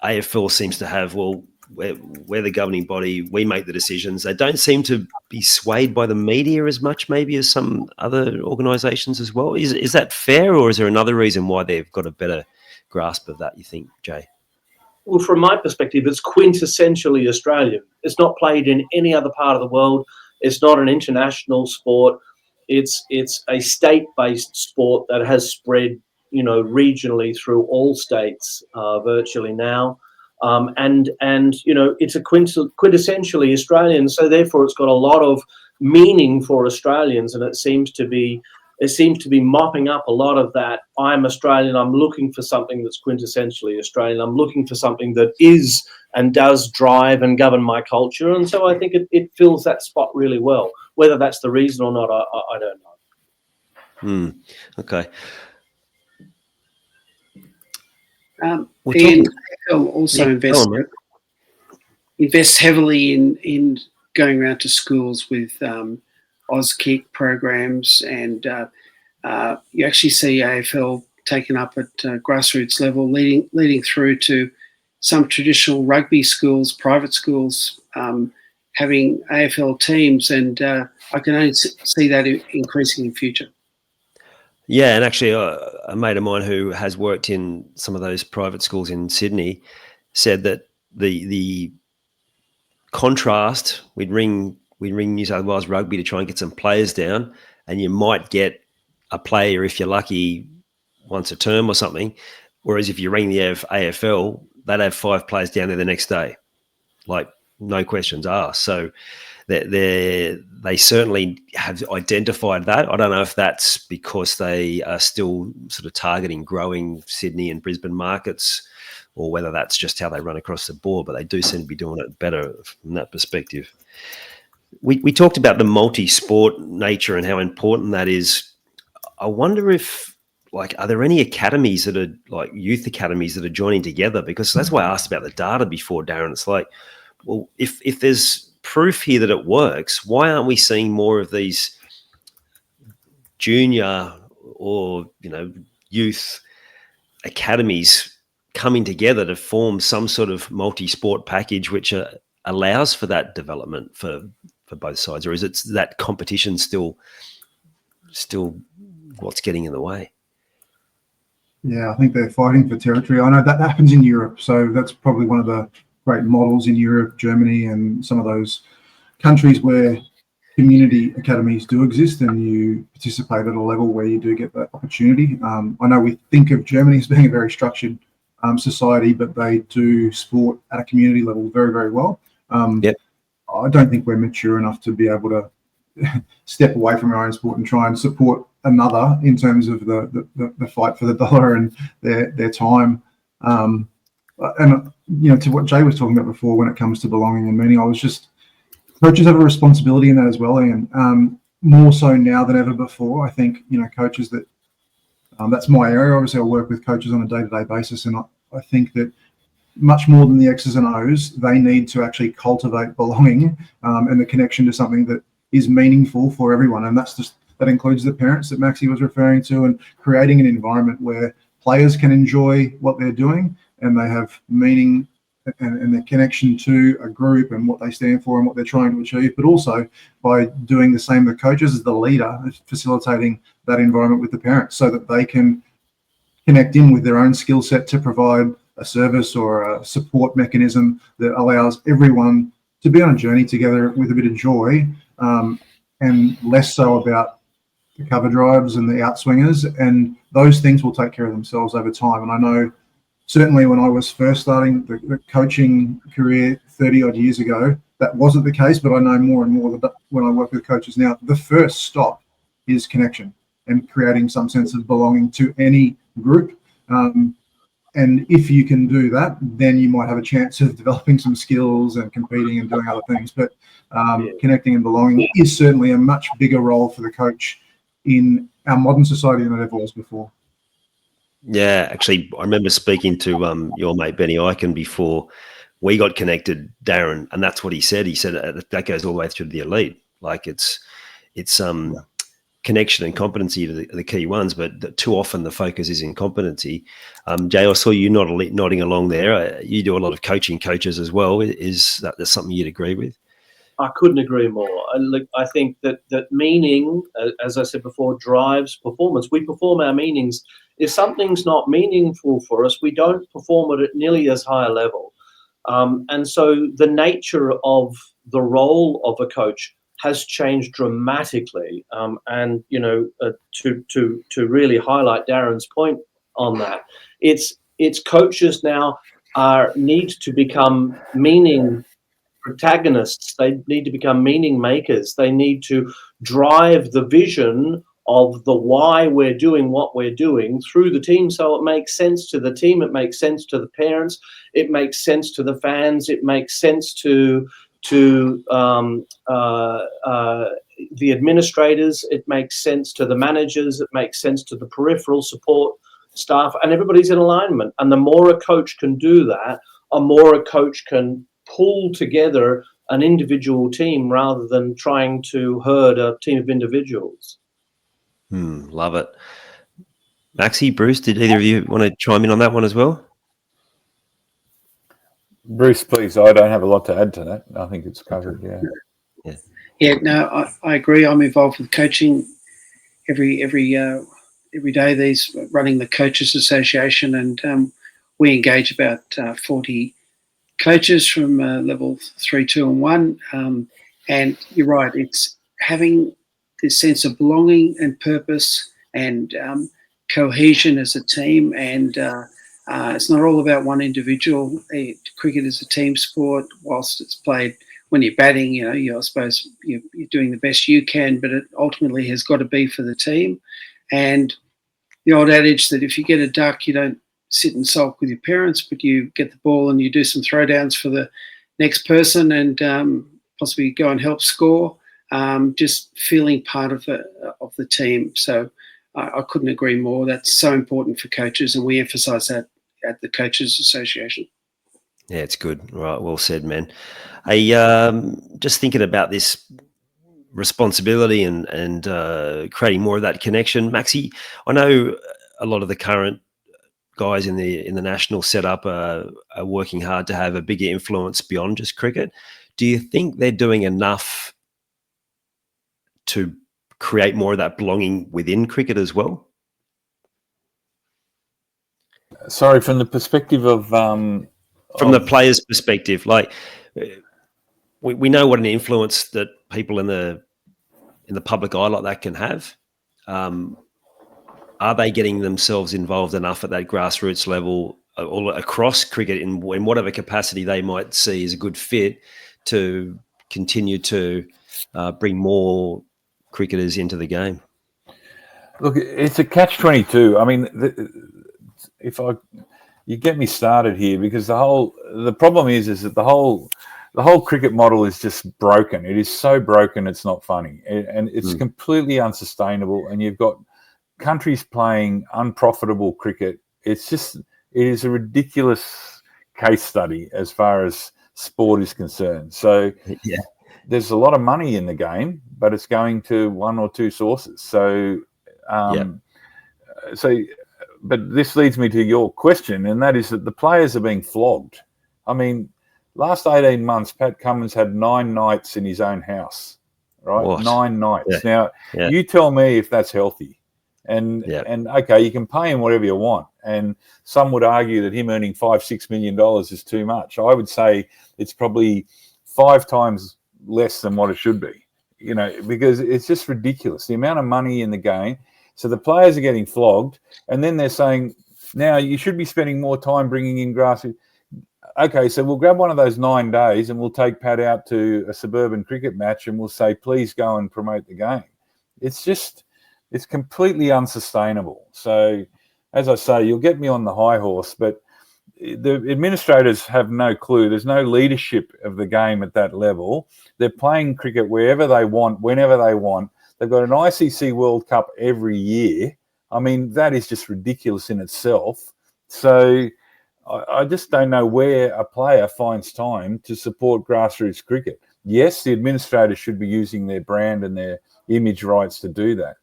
AFL seems to have, well, we're the governing body, we make the decisions. They don't seem to be swayed by the media as much, maybe, as some other organisations as well. Is that fair, or is there another reason why they've got a better grasp of that, you think, Jay? Well, from my perspective, it's quintessentially Australian. It's not played in any other part of the world. It's not an international sport. It's a state-based sport that has spread, regionally through all states virtually now. And it's a quintessentially Australian. So therefore, it's got a lot of meaning for Australians, and it seems to be mopping up a lot of that. I'm Australian. I'm looking for something that's quintessentially Australian. I'm looking for something that is and does drive and govern my culture. And so I think it fills that spot really well. Whether that's the reason or not, I don't know. Okay. And AFL also invests heavily in going around to schools with Auskick programs, and you actually see AFL taken up at grassroots level, leading through to some traditional rugby schools, private schools, having AFL teams, and I can only see that increasing in future. Yeah, and actually a mate of mine who has worked in some of those private schools in Sydney said that the contrast, we'd ring New South Wales Rugby to try and get some players down, and you might get a player, if you're lucky, once a term or something, whereas if you ring the AFL, they'd have 5 players down there the next day, like no questions asked. So they certainly have identified that. I don't know if that's because they are still sort of targeting growing Sydney and Brisbane markets, or whether that's just how they run across the board, but they do seem to be doing it better from that perspective. We talked about the multi-sport nature and how important that is. I wonder if, are there any academies that are like youth academies that are joining together? Because that's why I asked about the data before, Darren. It's like, well, if there's proof here that it works, why aren't we seeing more of these junior or youth academies coming together to form some sort of multi-sport package which allows for that development for both sides? Or is it that competition still what's getting in the way? Yeah, I think they're fighting for territory. I know that happens in Europe, so that's probably one of the great models in Europe, Germany, and some of those countries where community academies do exist and you participate at a level where you do get that opportunity. I know we think of Germany as being a very structured society, but they do sport at a community level very, very well. Yep. I don't think we're mature enough to be able to step away from our own sport and try and support another in terms of the fight for the dollar and their time. And to what Jay was talking about before, when it comes to belonging and meaning, coaches have a responsibility in that as well, and more so now than ever before. I think coaches that's my area. Obviously, I work with coaches on a day-to-day basis, and I think that much more than the X's and O's, they need to actually cultivate belonging and the connection to something that is meaningful for everyone, and that includes the parents that Maxie was referring to, and creating an environment where players can enjoy what they're doing and they have meaning and their connection to a group and what they stand for and what they're trying to achieve, but also by doing the same, the coaches as the leader, facilitating that environment with the parents so that they can connect in with their own skill set to provide a service or a support mechanism that allows everyone to be on a journey together with a bit of joy, and less so about the cover drives and the outswingers, and those things will take care of themselves over time. And I know certainly when I was first starting the coaching career 30 odd years ago, that wasn't the case, but I know more and more that when I work with coaches now, the first stop is connection and creating some sense of belonging to any group. And if you can do that, then you might have a chance of developing some skills and competing and doing other things. But connecting and belonging is certainly a much bigger role for the coach in our modern society than it ever was before. Yeah, actually, I remember speaking to your mate Benny Eichen before we got connected, Darren, and that's what he said. He said that goes all the way through to the elite. Like it's connection and competency are the key ones, but too often the focus is in competency. Jay, I saw you nodding along there. You do a lot of coaching coaches as well. Is that something you'd agree with? I couldn't agree more. I think that meaning, as I said before, drives performance. We perform our meanings. If something's not meaningful for us, we don't perform it at nearly as high a level. And so the nature of the role of a coach has changed dramatically. And to really highlight Darren's point on that, it's coaches now need to become meaning protagonists. They need to become meaning makers. They need to drive the vision of the why we're doing what we're doing through the team, so it makes sense to the team, it makes sense to the parents, it makes sense to the fans, it makes sense to the administrators, it makes sense to the managers, it makes sense to the peripheral support staff, and everybody's in alignment. And the more a coach can do that, the more a coach can pull together an individual team rather than trying to herd a team of individuals. Love it. Maxie, Bruce, did either of you want to chime in on that one as well? Bruce, please. I don't have a lot to add to that. I think it's covered. Yeah. No, I agree. I'm involved with coaching every day. These running the Coaches Association, and we engage about 40 coaches from level 3, 2, and 1. And you're right. It's having this sense of belonging and purpose and cohesion as a team. And it's not all about one individual. Cricket is a team sport. Whilst it's played when you're batting, I suppose you're doing the best you can, but it ultimately has got to be for the team. And the old adage that if you get a duck, you don't sit and sulk with your parents, but you get the ball and you do some throwdowns for the next person and possibly go and help score. Just feeling part of the team. So I couldn't agree more. That's so important for coaches, and we emphasise that at the Coaches Association. Yeah, it's good. Right, well said, man. Hey, just thinking about this responsibility and creating more of that connection, Maxie. I know a lot of the current guys in the national setup are working hard to have a bigger influence beyond just cricket. Do you think they're doing enough to create more of that belonging within cricket as well? Sorry, from the perspective of from the player's perspective, like we know what an influence that people in the public eye like that can have. Are they getting themselves involved enough at that grassroots level, all across cricket in whatever capacity they might see as a good fit to continue to bring more cricketers into the game? Look, it's a catch-22. I mean, you get me started here because the problem is that the whole cricket model is just broken. It is so broken, it's not funny, and it's completely unsustainable. And you've got countries playing unprofitable cricket. It is a ridiculous case study as far as sport is concerned. So yeah. There's a lot of money in the game, but it's going to one or two sources. So, but this leads me to your question, and that is that the players are being flogged. I mean, last 18 months, Pat Cummins had 9 nights in his own house, right? What? 9 nights. Yeah. Now, you tell me if that's healthy. And okay, you can pay him whatever you want. And some would argue that him earning $5-6 million is too much. I would say it's probably 5 times less than what it should be. you know, because it's just ridiculous, the amount of money in the game. So the players are getting flogged, and then they're saying, now you should be spending more time bringing in grassroots. Okay, so we'll grab one of those 9 days and we'll take Pat out to a suburban cricket match and we'll say, please go and promote the game. It's completely unsustainable. So, as I say, you'll get me on the high horse, but the administrators have no clue. There's no leadership of the game at that level. They're playing cricket wherever they want, whenever they want. They've got an ICC World Cup every year. I mean, that is just ridiculous in itself. So I just don't know where a player finds time to support grassroots cricket. Yes, the administrators should be using their brand and their image rights to do that.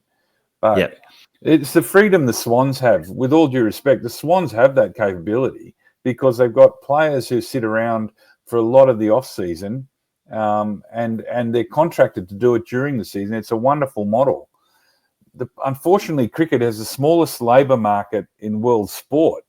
But it's the freedom the Swans have. With all due respect, the Swans have that capability because they've got players who sit around for a lot of the off-season and they're contracted to do it during the season. It's a wonderful model. Unfortunately, cricket has the smallest labour market in world sport.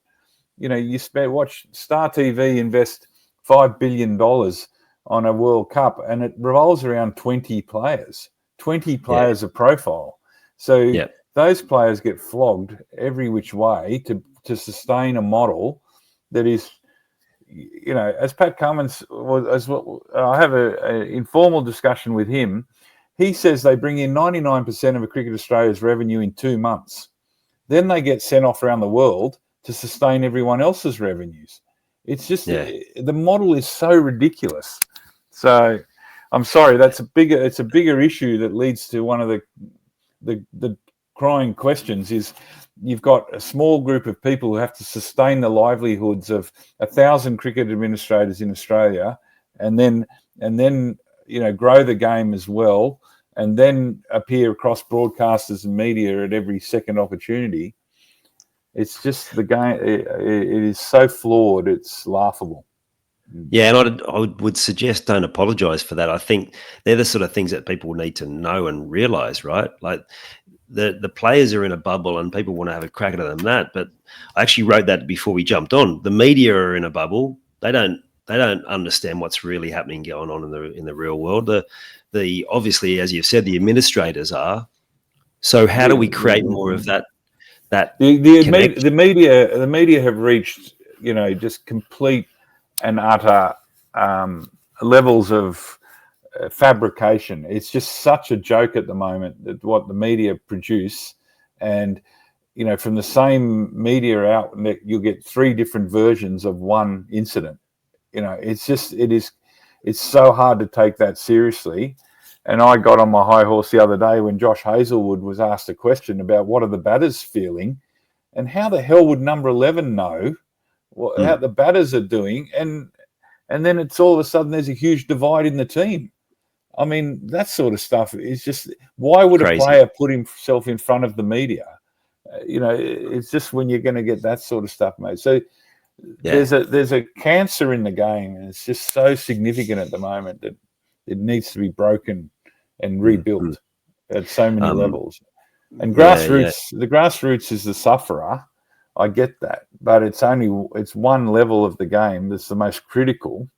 You know, watch Star TV invest $5 billion on a World Cup, and it revolves around 20 players. 20 players a profile. So those players get flogged every which way to sustain a model that is, you know, as Pat Cummins I have an informal discussion with him. He says they bring in 99% of a Cricket Australia's revenue in 2 months. Then they get sent off around the world to sustain everyone else's revenues. It's just the model is so ridiculous. So I'm sorry, it's a bigger issue that leads to one of the crying questions is you've got a small group of people who have to sustain the livelihoods of 1,000 cricket administrators in Australia and then you know, grow the game as well and then appear across broadcasters and media at every second opportunity. It's just the game. It is so flawed. It's laughable. Yeah, and I would suggest don't apologise for that. I think they're the sort of things that people need to know and realise, right? Like the players are in a bubble and people want to have a crack at them that. But I actually wrote that before we jumped on. The media are in a bubble. They don't understand what's really happening going on in the real world. The obviously, as you've said, the administrators are. So how do we create more of that? The media have reached, you know, just complete and utter levels of fabrication. It's just such a joke at the moment that what the media produce, and you know, from the same media outlet, you'll get 3 different versions of one incident. You know, it's so hard to take that seriously. And I got on my high horse the other day when Josh Hazelwood was asked a question about what are the batters feeling, and how the hell would number 11 know how the batters are doing? And then it's all of a sudden there's a huge divide in the team. I mean, that sort of stuff is just, why would crazy. A player put himself in front of the media? You know, it's just when you're going to get that sort of stuff, mate. So there's a cancer in the game, and it's just so significant at the moment that it needs to be broken and rebuilt at so many levels. And grassroots, the grassroots is the sufferer. I get that, but it's one level of the game that's the most critical.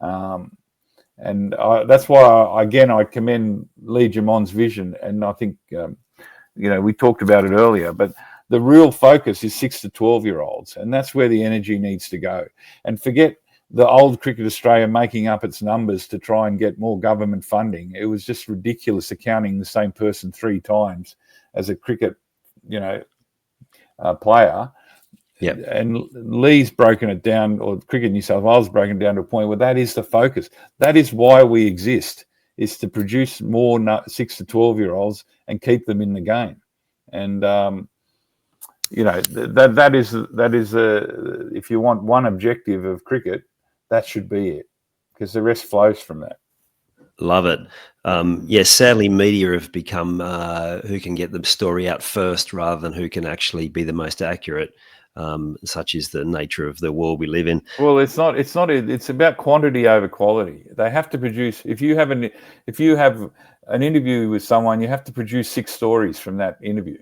And that's why, I commend Lee Jamon's vision. And I think, you know, we talked about it earlier, but the real focus is 6 to 12-year-olds. And that's where the energy needs to go. And forget the old Cricket Australia making up its numbers to try and get more government funding. It was just ridiculous accounting the same person 3 times as a cricket, you know, player. Yeah. And Lee's broken it down, or Cricket New South Wales broken it down to a point where that is the focus. That is why we exist, is to produce more 6 to 12-year-olds and keep them in the game. And you know, that is if you want one objective of cricket, that should be it, because the rest flows from that. Love it. Yes, sadly, media have become who can get the story out first rather than who can actually be the most accurate. Such is the nature of the world we live in. Well, it's not. It's about quantity over quality. They have to produce. If you have an interview with someone, you have to produce 6 stories from that interview.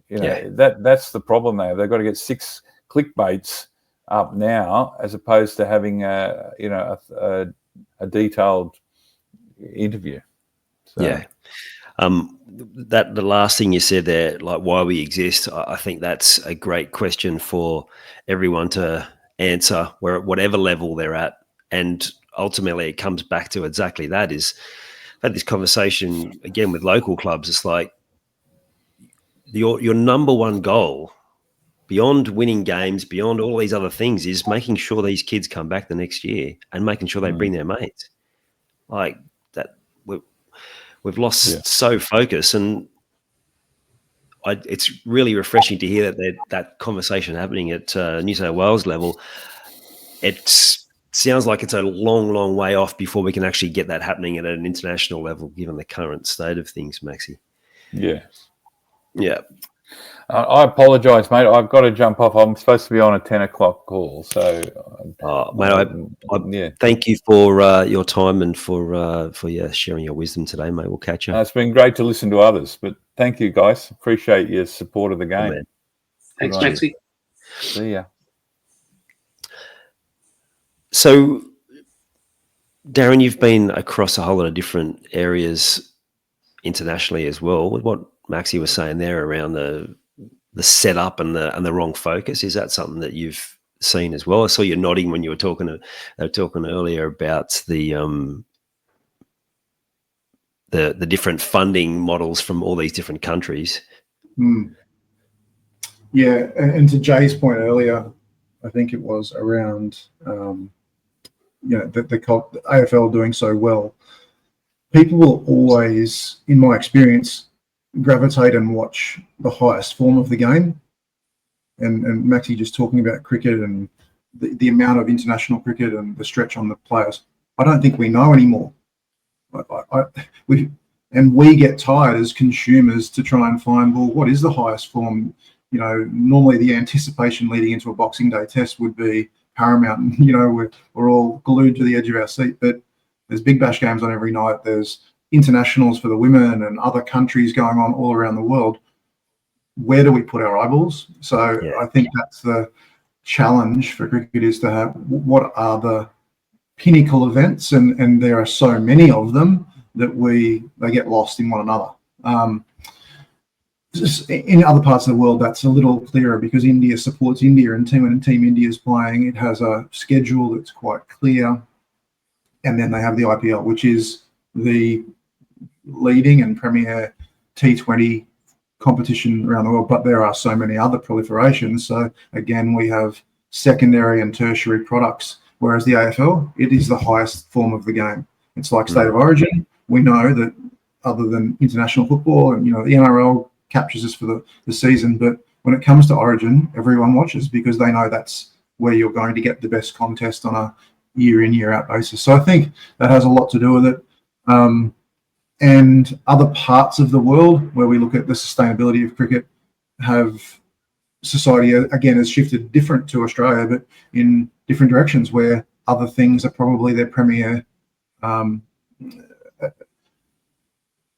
You know, that's the problem they have. They've got to get 6 clickbaits up now, as opposed to having a detailed interview. So, Yeah. That the last thing you said there, like why we exist, I think that's a great question for everyone to answer, where at whatever level they're at. And ultimately, it comes back to exactly that. Is I've had this conversation again with local clubs. It's like your number one goal, beyond winning games, beyond all these other things, is making sure these kids come back the next year and making sure they bring their mates. Like that, we've lost so focus, and it's really refreshing to hear that conversation happening at New South Wales level. It sounds like it's a long, long way off before we can actually get that happening at an international level, given the current state of things, Maxie. Yeah. I apologise, mate. I've got to jump off. I'm supposed to be on a 10 o'clock call. So, mate, thank you for your time and for sharing your wisdom today, mate. We'll catch up. It's been great to listen to others, but thank you, guys. Appreciate your support of the game. Oh, thanks, Maxie. See ya. So, Darren, you've been across a whole lot of different areas internationally as well. With what Maxie was saying there around the setup and the wrong focus, is that something that you've seen as well? I saw you nodding when you were talking earlier about the different funding models from all these different countries. Yeah, and to Jay's point earlier, I think it was around the AFL doing so well. People will always, in my experience, gravitate and watch the highest form of the game. And Maxie just talking about cricket and the amount of international cricket and the stretch on the players. I don't think we know anymore. We get tired as consumers to try and find, well, what is the highest form? Normally the anticipation leading into a Boxing Day test would be paramount. And, we're all glued to the edge of our seat. But there's Big Bash games on every night. There's internationals for the women and other countries going on all around the world. Where do we put our eyeballs? So I think that's the challenge for cricket, is to have what are the pinnacle events, and there are so many of them that they get lost in one another. In other parts of the world, that's a little clearer because India supports India, and when Team India is playing, it has a schedule that's quite clear. And then they have the IPL, which is the leading and premier T20 competition around the world. But there are so many other proliferations. So again, we have secondary and tertiary products, whereas the AFL, it is the highest form of the game. It's like State of Origin. We know that other than international football, and the NRL captures us for the season, but when it comes to Origin, everyone watches because they know that's where you're going to get the best contest on a year in, year out basis. So I think that has a lot to do with it. And other parts of the world where we look at the sustainability of cricket, have society again has shifted different to Australia, but in different directions, where other things are probably their premier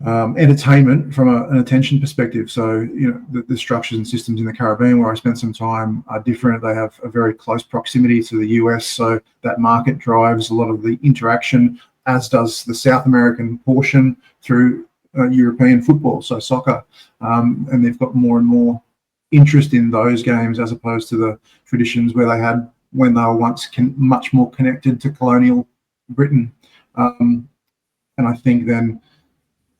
entertainment from an attention perspective. So the structures and systems in the Caribbean, where I spent some time, are different. They have a very close proximity to the US, so that market drives a lot of the interaction, as does the South American portion through European football, so soccer, and they've got more and more interest in those games as opposed to the traditions where they had when they were once much more connected to colonial Britain. And I think then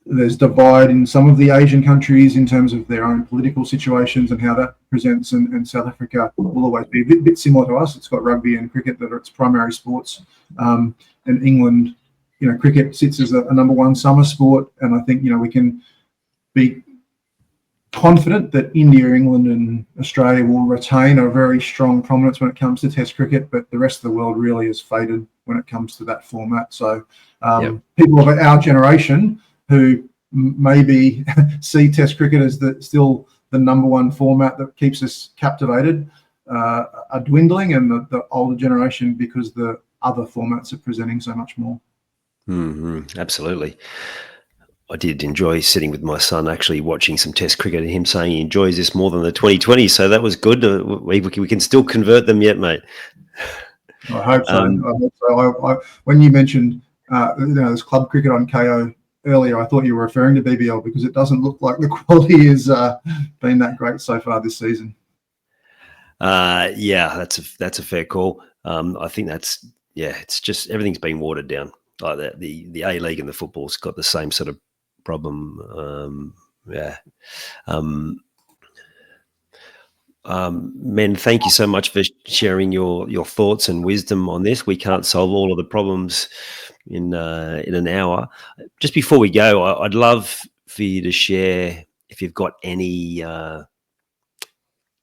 there's divide in some of the Asian countries in terms of their own political situations and how that presents, and South Africa will always be a bit similar to us. It's got rugby and cricket that are its primary sports, and England, cricket sits as a number one summer sport, and I think we can be confident that India, England and Australia will retain a very strong prominence when it comes to Test cricket, but the rest of the world really has faded when it comes to that format. So people of our generation who maybe see Test cricket as still the number one format that keeps us captivated are dwindling, and the older generation, because the other formats are presenting so much more. Mm-hmm. Absolutely. I did enjoy sitting with my son, actually watching some Test cricket, and him saying he enjoys this more than the 2020. So that was good. We can still convert them yet, mate. I hope so. When you mentioned there's club cricket on KO earlier, I thought you were referring to BBL because it doesn't look like the quality has been that great so far this season. Yeah, that's a fair call. I think it's just everything's been watered down. Like that, the A League and the football's got the same sort of problem. Men, thank you so much for sharing your thoughts and wisdom on this. We can't solve all of the problems in an hour. Just before we go, I'd love for you to share if you've got any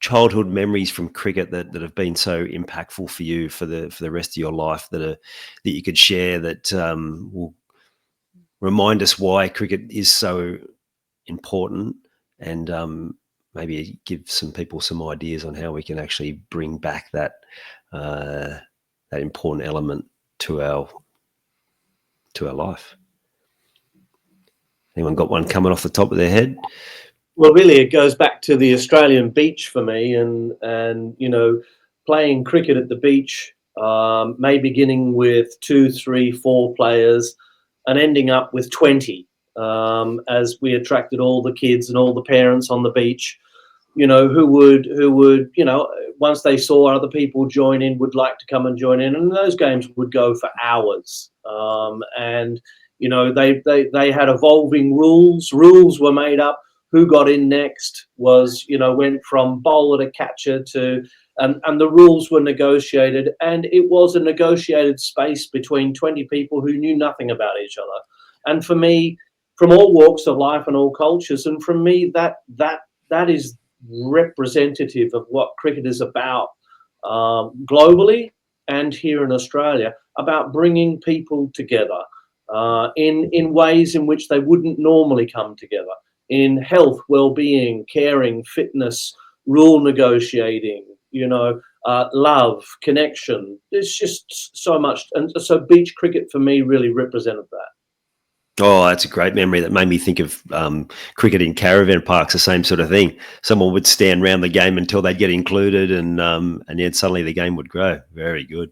childhood memories from cricket that have been so impactful for you for the rest of your life that you could share that will remind us why cricket is so important, and maybe give some people some ideas on how we can actually bring back that important element to our life. Anyone got one coming off the top of their head? Well, really, it goes back to the Australian beach for me, and playing cricket at the beach, maybe beginning with 2, 3, 4 players, and ending up with 20, as we attracted all the kids and all the parents on the beach, who would once they saw other people join in, would like to come and join in, and those games would go for hours. And they had evolving rules. Rules were made up. Who got in next went from bowler to catcher and the rules were negotiated, and it was a negotiated space between 20 people who knew nothing about each other. And for me, from all walks of life and all cultures, and from me, that is representative of what cricket is about, globally and here in Australia, about bringing people together in ways in which they wouldn't normally come together, in health, well-being, caring, fitness, rule negotiating, love, connection. There's just so much. And so beach cricket for me really represented that. Oh, that's a great memory. That made me think of cricket in caravan parks, the same sort of thing. Someone would stand around the game until they'd get included, and then suddenly the game would grow. Very good.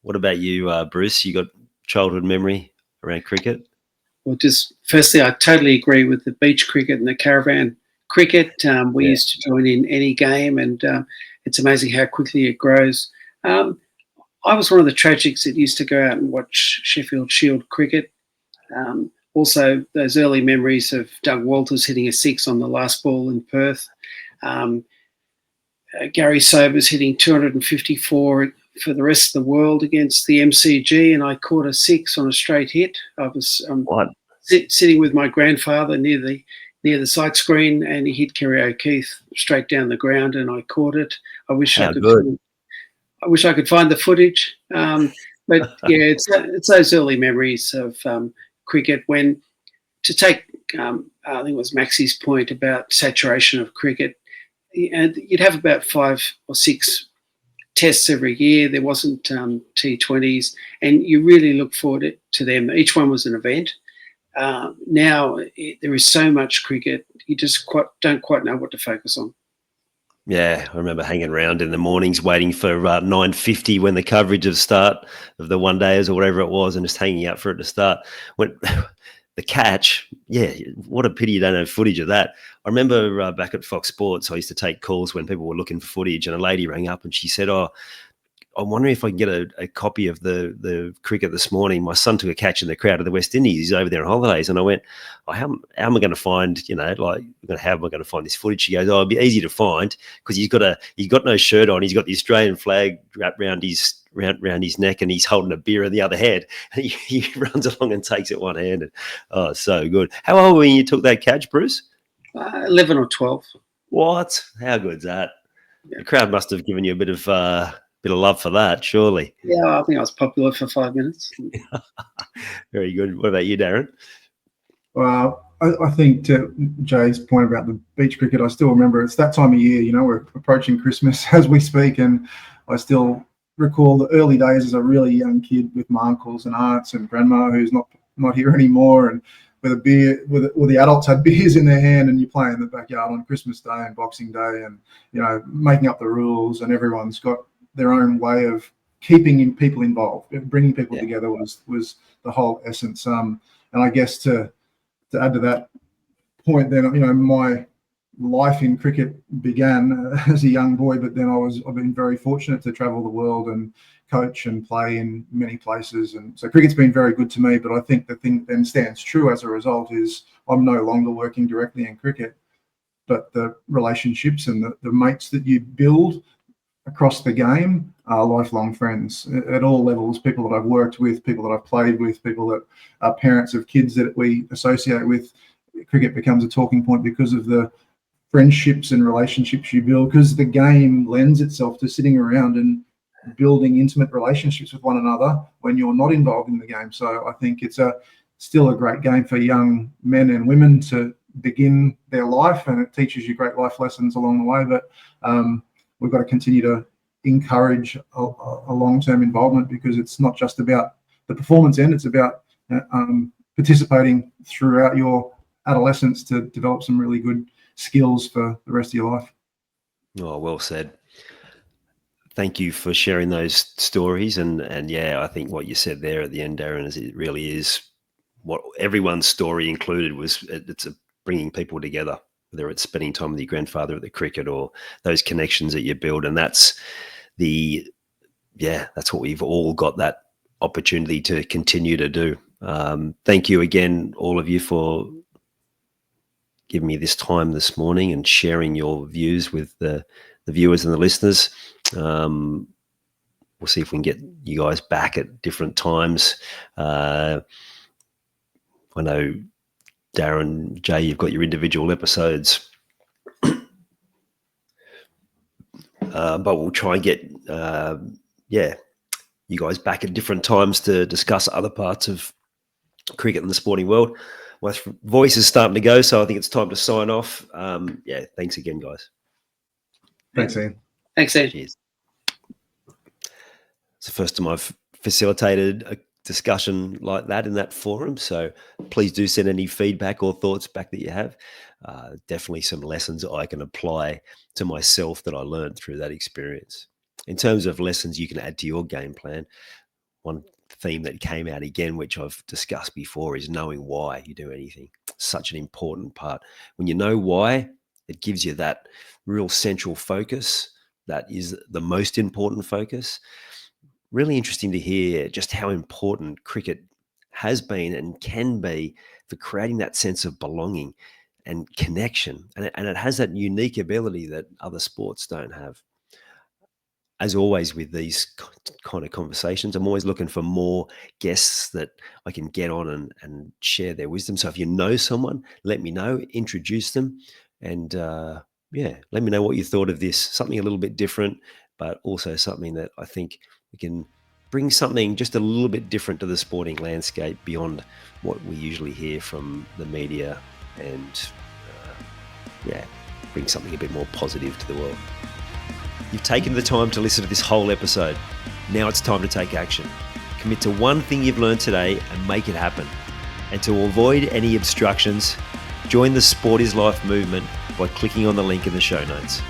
What about you, Bruce? You got childhood memory around cricket? Well, just firstly, I totally agree with the beach cricket and the caravan cricket. We used to join in any game, and it's amazing how quickly it grows. I was one of the tragics that used to go out and watch Sheffield Shield cricket. Also, those early memories of Doug Walters hitting a 6 on the last ball in Perth. Gary Sobers hitting 254 for the rest of the world against the MCG, and I caught a 6 on a straight hit. I was sitting with my grandfather near the sight screen, and he hit Kerry O'Keefe straight down the ground, and I caught it. I wish I could find the footage, but yeah, it's those early memories of cricket. When to take, I think it was Maxie's point about saturation of cricket, and you'd have about 5 or 6 tests every year. There wasn't T20s, and you really look forward to them. Each one was an event. Now there is so much cricket, you just don't quite know what to focus on. Yeah, I remember hanging around in the mornings waiting for 9:50 when the coverage of start of the one days or whatever it was, and just hanging out for it to start. When the catch, what a pity you don't have footage of that. I remember back at Fox Sports, I used to take calls when people were looking for footage, and a lady rang up and she said, I'm wondering if I can get a copy of the cricket this morning. My son took a catch in the crowd of the West Indies. He's over there on holidays. And I went, how am I going to find, how am I going to find this footage? She goes, it'll be easy to find because he's got no shirt on. He's got the Australian flag wrapped around his neck, and he's holding a beer in the other hand. And he runs along and takes it one-handed. Oh, so good. How old were you when you took that catch, Bruce? 11 or 12. What? How good's that? Yeah. The crowd must have given you a bit of love for that, surely. Yeah, I think I was popular for 5 minutes. Very good. What about you, Darren? Well, I think to Jay's point about the beach cricket, I still remember it's that time of year, we're approaching Christmas as we speak, and I still recall the early days as a really young kid with my uncles and aunts and grandma who's not here anymore, and with a beer, with the adults had beers in their hand, and you play in the backyard on Christmas Day and Boxing Day, and making up the rules, and everyone's got their own way of keeping people involved. Bringing people together was the whole essence. And I guess to to add to that point, then, you know, my life in cricket began as a young boy, but then I've been very fortunate to travel the world and coach and play in many places, and so cricket's been very good to me. But I think the thing then stands true as a result is I'm no longer working directly in cricket, but the relationships and the mates that you build across the game are lifelong friends at all levels. People that I've worked with, people that I've played with, people that are parents of kids that we associate with. Cricket becomes a talking point because of the friendships and relationships you build, because the game lends itself to sitting around and building intimate relationships with one another when you're not involved in the game. So I think it's still a great game for young men and women to begin their life, and it teaches you great life lessons along the way. But we've got to continue to encourage a long-term involvement, because it's not just about the performance end, it's about participating throughout your adolescence to develop some really good skills for the rest of your life. Oh, well said. Thank you for sharing those stories. And yeah, I think what you said there at the end, Darren, is it really is what everyone's story included was. It's bringing people together, whether it's spending time with your grandfather at the cricket or those connections that you build. And that's what we've all got that opportunity to continue to do. Thank you again, all of you, for giving me this time this morning and sharing your views with the viewers and the listeners. We'll see if we can get you guys back at different times. I know, Darren, Jay, you've got your individual episodes, but we'll try and get you guys back at different times to discuss other parts of cricket and the sporting world. My voice is starting to go, so I think it's time to sign off. Thanks again, guys. Thanks, Ian. Thanks, Ed. Cheers. It's the first time I've facilitated a discussion like that in that forum, so please do send any feedback or thoughts back that you have. Definitely some lessons I can apply to myself that I learned through that experience. In terms of lessons you can add to your game plan, one theme that came out again, which I've discussed before, is knowing why you do anything. Such an important part. When you know why, it gives you that real central focus that is the most important focus. Really interesting to hear just how important cricket has been and can be for creating that sense of belonging and connection. And it has that unique ability that other sports don't have. As always with these kind of conversations, I'm always looking for more guests that I can get on and share their wisdom. So if you know someone, let me know, introduce them, and let me know what you thought of this. Something a little bit different, but also something that I think we can bring something just a little bit different to the sporting landscape beyond what we usually hear from the media, and bring something a bit more positive to the world. You've taken the time to listen to this whole episode. Now it's time to take action. Commit to one thing you've learned today and make it happen. And to avoid any obstructions, join the Sport Is Life movement by clicking on the link in the show notes.